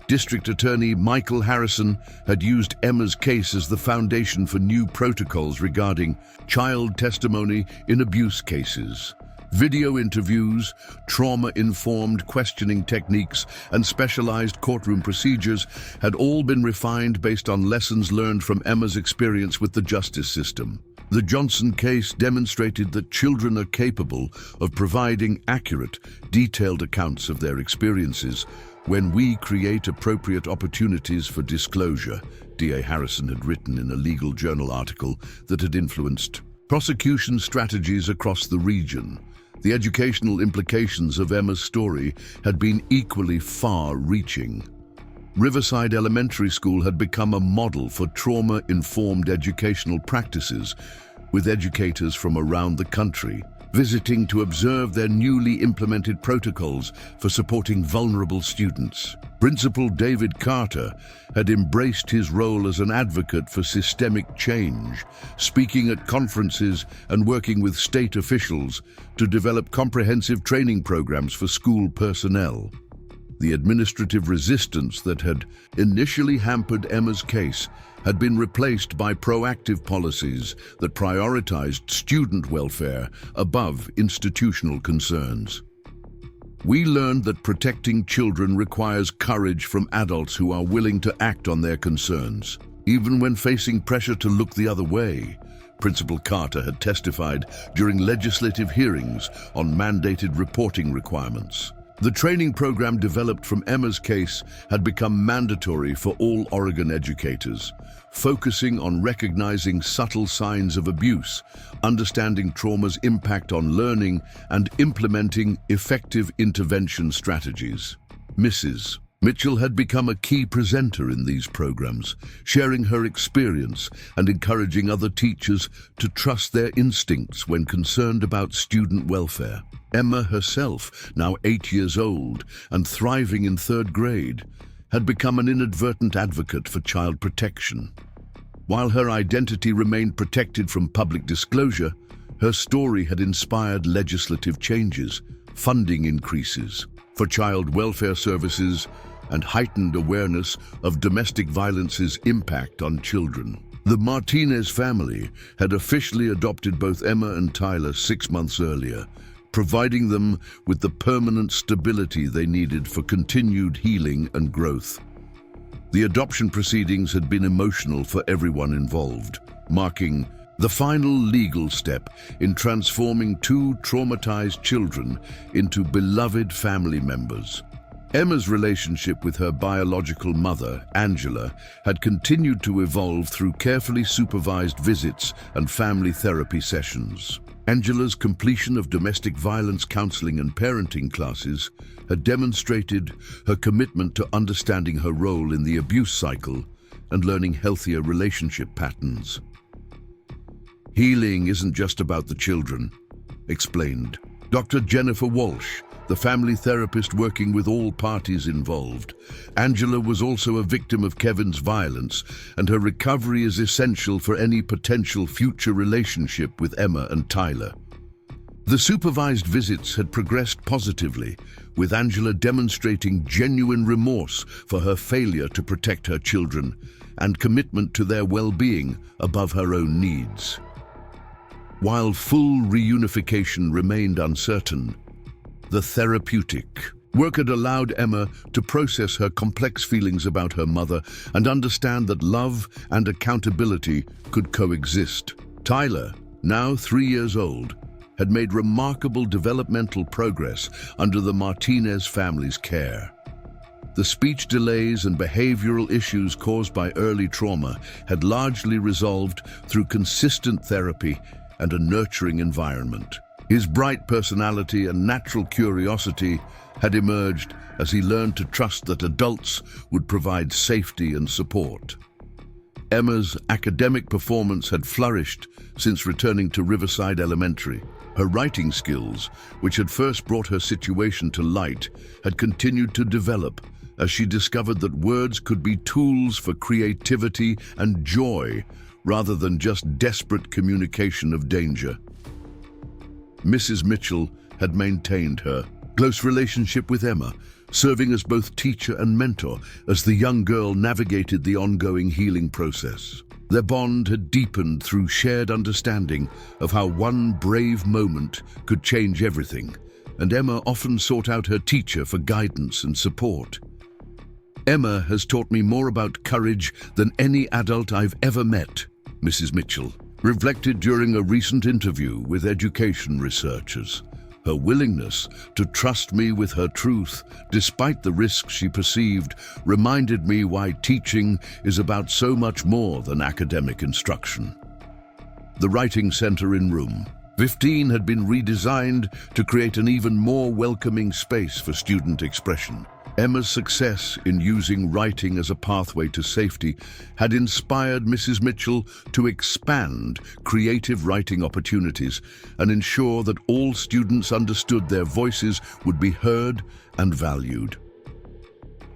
District Attorney Michael Harrison had used Emma's case as the foundation for new protocols regarding child testimony in abuse cases. Video interviews, trauma-informed questioning techniques, and specialized courtroom procedures had all been refined based on lessons learned from Emma's experience with the justice system. The Johnson case demonstrated that children are capable of providing accurate, detailed accounts of their experiences when we create appropriate opportunities for disclosure, D.A. Harrison had written in a legal journal article that had influenced prosecution strategies across the region. The educational implications of Emma's story had been equally far-reaching. Riverside Elementary School had become a model for trauma-informed educational practices, with educators from around the country visiting to observe their newly implemented protocols for supporting vulnerable students. Principal David Carter had embraced his role as an advocate for systemic change, speaking at conferences and working with state officials to develop comprehensive training programs for school personnel. The administrative resistance that had initially hampered Emma's case had been replaced by proactive policies that prioritized student welfare above institutional concerns. We learned that protecting children requires courage from adults who are willing to act on their concerns, even when facing pressure to look the other way. Principal Carter had testified during legislative hearings on mandated reporting requirements. The training program developed from Emma's case had become mandatory for all Oregon educators, focusing on recognizing subtle signs of abuse, understanding trauma's impact on learning, and implementing effective intervention strategies. Mrs. Mitchell had become a key presenter in these programs, sharing her experience and encouraging other teachers to trust their instincts when concerned about student welfare. Emma herself, now 8 years old and thriving in 3rd grade, had become an inadvertent advocate for child protection. While her identity remained protected from public disclosure, her story had inspired legislative changes, funding increases for child welfare services, and heightened awareness of domestic violence's impact on children. The Martinez family had officially adopted both Emma and Tyler 6 months earlier, providing them with the permanent stability they needed for continued healing and growth. The adoption proceedings had been emotional for everyone involved, marking the final legal step in transforming 2 traumatized children into beloved family members. Emma's relationship with her biological mother, Angela, had continued to evolve through carefully supervised visits and family therapy sessions. Angela's completion of domestic violence counseling and parenting classes had demonstrated her commitment to understanding her role in the abuse cycle and learning healthier relationship patterns. Healing isn't just about the children, explained Dr. Jennifer Walsh, the family therapist working with all parties involved. Angela was also a victim of Kevin's violence, and her recovery is essential for any potential future relationship with Emma and Tyler. The supervised visits had progressed positively, with Angela demonstrating genuine remorse for her failure to protect her children and commitment to their well-being above her own needs. While full reunification remained uncertain, The therapeutic. Work had allowed Emma to process her complex feelings about her mother and understand that love and accountability could coexist. Tyler, now 3 years old, had made remarkable developmental progress under the Martinez family's care. The speech delays and behavioral issues caused by early trauma had largely resolved through consistent therapy and a nurturing environment. His bright personality and natural curiosity had emerged as he learned to trust that adults would provide safety and support. Emma's academic performance had flourished since returning to Riverside Elementary. Her writing skills, which had first brought her situation to light, had continued to develop as she discovered that words could be tools for creativity and joy rather than just desperate communication of danger. Mrs. Mitchell had maintained her close relationship with Emma, serving as both teacher and mentor as the young girl navigated the ongoing healing process. Their bond had deepened through shared understanding of how one brave moment could change everything, and Emma often sought out her teacher for guidance and support. Emma has taught me more about courage than any adult I've ever met, Mrs. Mitchell reflected during a recent interview with education researchers. Her willingness to trust me with her truth, despite the risks she perceived, reminded me why teaching is about so much more than academic instruction. The Writing Center in Room 15 had been redesigned to create an even more welcoming space for student expression. Emma's success in using writing as a pathway to safety had inspired Mrs. Mitchell to expand creative writing opportunities and ensure that all students understood their voices would be heard and valued.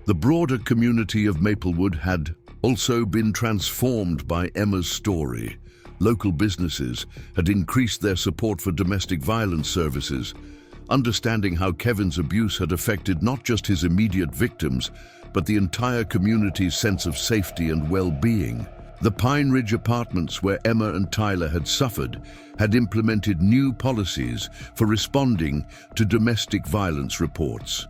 The broader community of Maplewood had also been transformed by Emma's story. Local businesses had increased their support for domestic violence services, understanding how Kevin's abuse had affected not just his immediate victims, but the entire community's sense of safety and well-being. The Pine Ridge apartments where Emma and Tyler had suffered had implemented new policies for responding to domestic violence reports.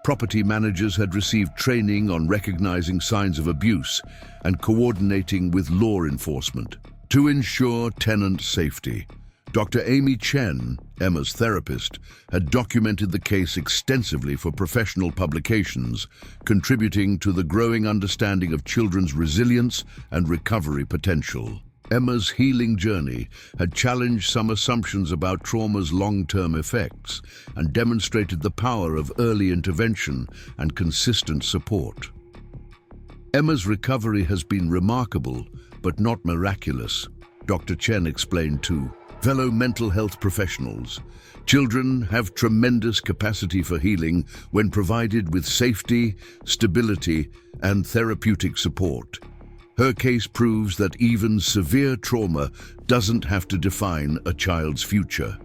Property managers had received training on recognizing signs of abuse and coordinating with law enforcement to ensure tenant safety. Dr. Amy Chen, Emma's therapist, had documented the case extensively for professional publications, contributing to the growing understanding of children's resilience and recovery potential. Emma's healing journey had challenged some assumptions about trauma's long-term effects and demonstrated the power of early intervention and consistent support. Emma's recovery has been remarkable, but not miraculous, Dr. Chen explained to fellow mental health professionals. Children have tremendous capacity for healing when provided with safety, stability, and therapeutic support. Her case proves that even severe trauma doesn't have to define a child's future.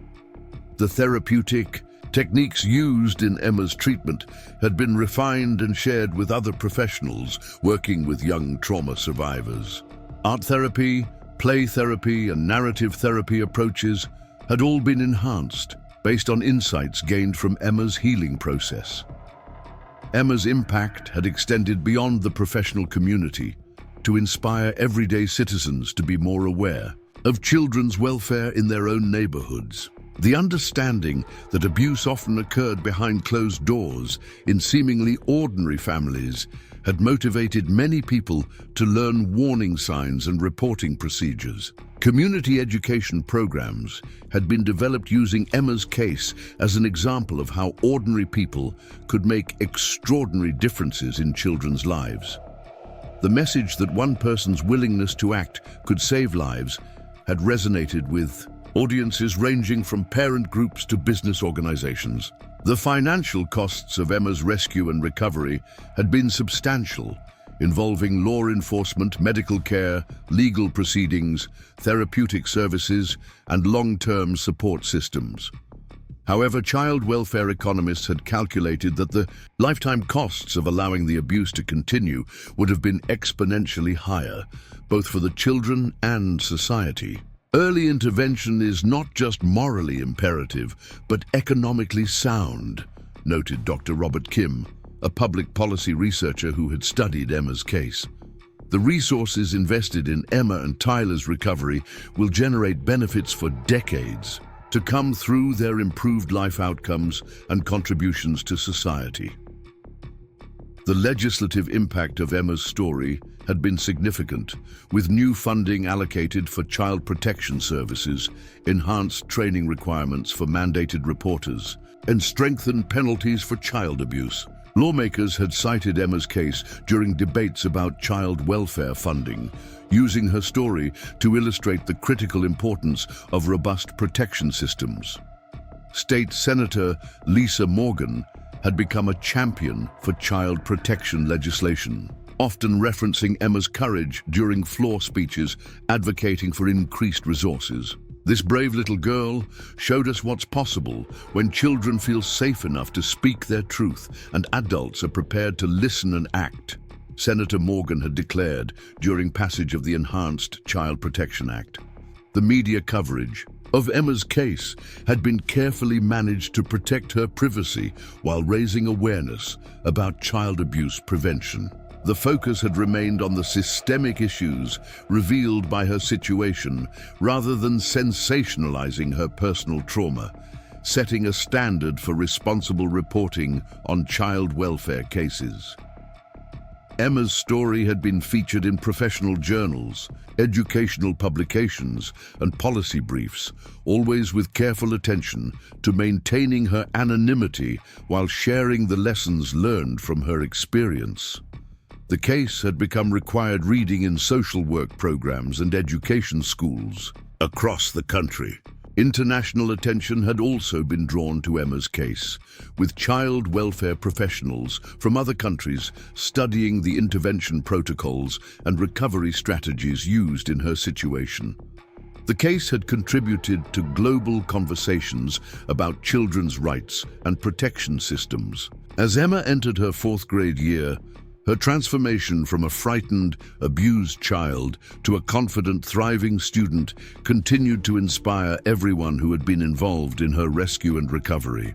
The therapeutic techniques used in Emma's treatment had been refined and shared with other professionals working with young trauma survivors. Art therapy, play therapy, and narrative therapy approaches had all been enhanced based on insights gained from Emma's healing process. Emma's impact had extended beyond the professional community to inspire everyday citizens to be more aware of children's welfare in their own neighborhoods. The understanding that abuse often occurred behind closed doors in seemingly ordinary families had motivated many people to learn warning signs and reporting procedures. Community education programs had been developed using Emma's case as an example of how ordinary people could make extraordinary differences in children's lives. The message that one person's willingness to act could save lives had resonated with audiences ranging from parent groups to business organizations. The financial costs of Emma's rescue and recovery had been substantial, involving law enforcement, medical care, legal proceedings, therapeutic services, and long-term support systems. However, child welfare economists had calculated that the lifetime costs of allowing the abuse to continue would have been exponentially higher, both for the children and society. Early intervention is not just morally imperative, but economically sound, noted Dr. Robert Kim, a public policy researcher who had studied Emma's case. The resources invested in Emma and Tyler's recovery will generate benefits for decades to come through their improved life outcomes and contributions to society. The legislative impact of Emma's story had been significant, with new funding allocated for child protection services, enhanced training requirements for mandated reporters, and strengthened penalties for child abuse. Lawmakers had cited Emma's case during debates about child welfare funding, using her story to illustrate the critical importance of robust protection systems. State Senator Lisa Morgan had become a champion for child protection legislation, often referencing Emma's courage during floor speeches advocating for increased resources. This brave little girl showed us what's possible when children feel safe enough to speak their truth and adults are prepared to listen and act, Senator Morgan had declared during passage of the Enhanced Child Protection Act. The media coverage of Emma's case had been carefully managed to protect her privacy while raising awareness about child abuse prevention. The focus had remained on the systemic issues revealed by her situation rather than sensationalizing her personal trauma, setting a standard for responsible reporting on child welfare cases. Emma's story had been featured in professional journals, educational publications, and policy briefs, always with careful attention to maintaining her anonymity while sharing the lessons learned from her experience. The case had become required reading in social work programs and education schools across the country. International attention had also been drawn to Emma's case, with child welfare professionals from other countries studying the intervention protocols and recovery strategies used in her situation. The case had contributed to global conversations about children's rights and protection systems. As Emma entered her fourth grade year, her transformation from a frightened, abused child to a confident, thriving student continued to inspire everyone who had been involved in her rescue and recovery.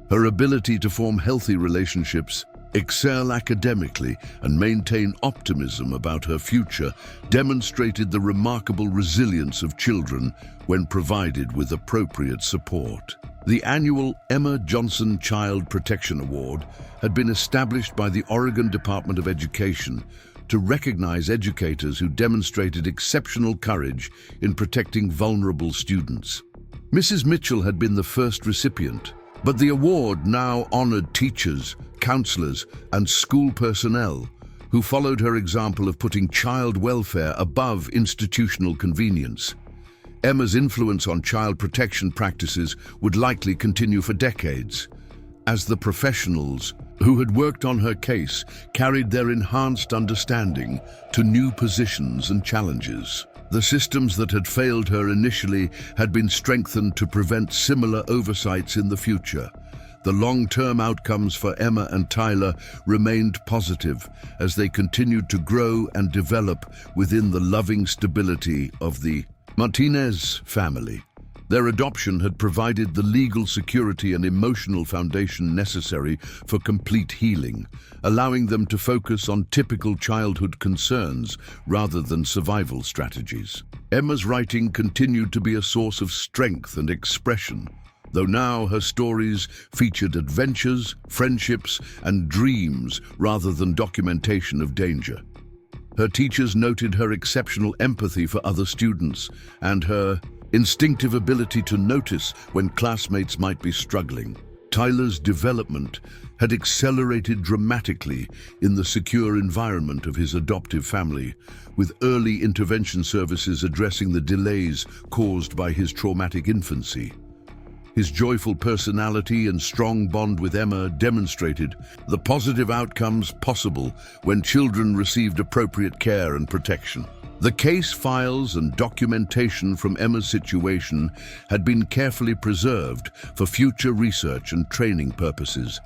Her ability to form healthy relationships, excel academically, and maintain optimism about her future demonstrated the remarkable resilience of children when provided with appropriate support. The annual Emma Johnson Child Protection Award had been established by the Oregon Department of Education to recognize educators who demonstrated exceptional courage in protecting vulnerable students. Mrs. Mitchell had been the first recipient, but the award now honored teachers, counselors, and school personnel who followed her example of putting child welfare above institutional convenience. Emma's influence on child protection practices would likely continue for decades, as the professionals who had worked on her case carried their enhanced understanding to new positions and challenges. The systems that had failed her initially had been strengthened to prevent similar oversights in the future. The long-term outcomes for Emma and Tyler remained positive as they continued to grow and develop within the loving stability of the Martinez family. Their adoption had provided the legal security and emotional foundation necessary for complete healing, allowing them to focus on typical childhood concerns rather than survival strategies. Emma's writing continued to be a source of strength and expression, though now her stories featured adventures, friendships, and dreams rather than documentation of danger. Her teachers noted her exceptional empathy for other students and her instinctive ability to notice when classmates might be struggling. Tyler's development had accelerated dramatically in the secure environment of his adoptive family, with early intervention services addressing the delays caused by his traumatic infancy. His joyful personality and strong bond with Emma demonstrated the positive outcomes possible when children received appropriate care and protection. The case files and documentation from Emma's situation had been carefully preserved for future research and training purposes,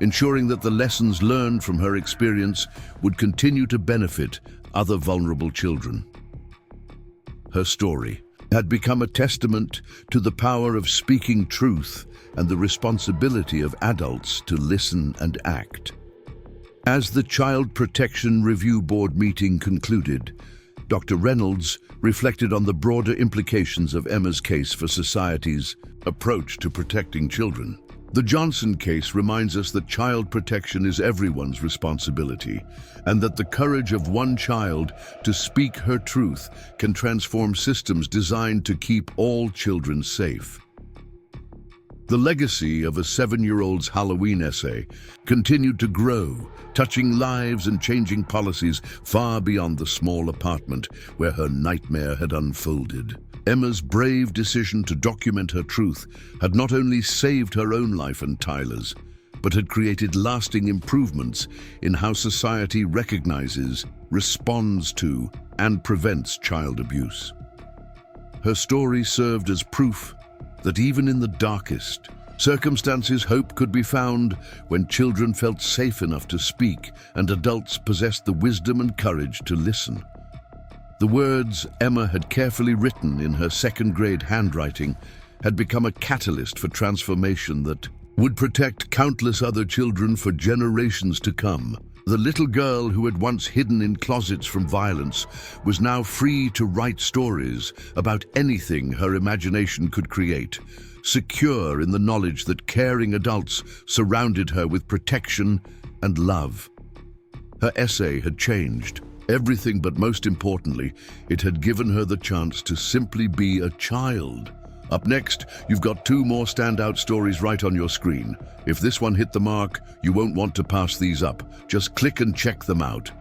ensuring that the lessons learned from her experience would continue to benefit other vulnerable children. Her story, had become a testament to the power of speaking truth and the responsibility of adults to listen and act. As the Child Protection Review Board meeting concluded, Dr. Reynolds reflected on the broader implications of Emma's case for society's approach to protecting children. The Johnson case reminds us that child protection is everyone's responsibility, and that the courage of one child to speak her truth can transform systems designed to keep all children safe. The legacy of a 7-year-old's Halloween essay continued to grow, touching lives and changing policies far beyond the small apartment where her nightmare had unfolded. Emma's brave decision to document her truth had not only saved her own life and Tyler's, but had created lasting improvements in how society recognizes, responds to, and prevents child abuse. Her story served as proof that even in the darkest circumstances, hope could be found when children felt safe enough to speak and adults possessed the wisdom and courage to listen. The words Emma had carefully written in her second-grade handwriting had become a catalyst for transformation that would protect countless other children for generations to come. The little girl who had once hidden in closets from violence was now free to write stories about anything her imagination could create, secure in the knowledge that caring adults surrounded her with protection and love. Her essay had changed everything, but most importantly, it had given her the chance to simply be a child. Up next, you've got 2 more standout stories right on your screen. If this one hit the mark, you won't want to pass these up. Just click and check them out.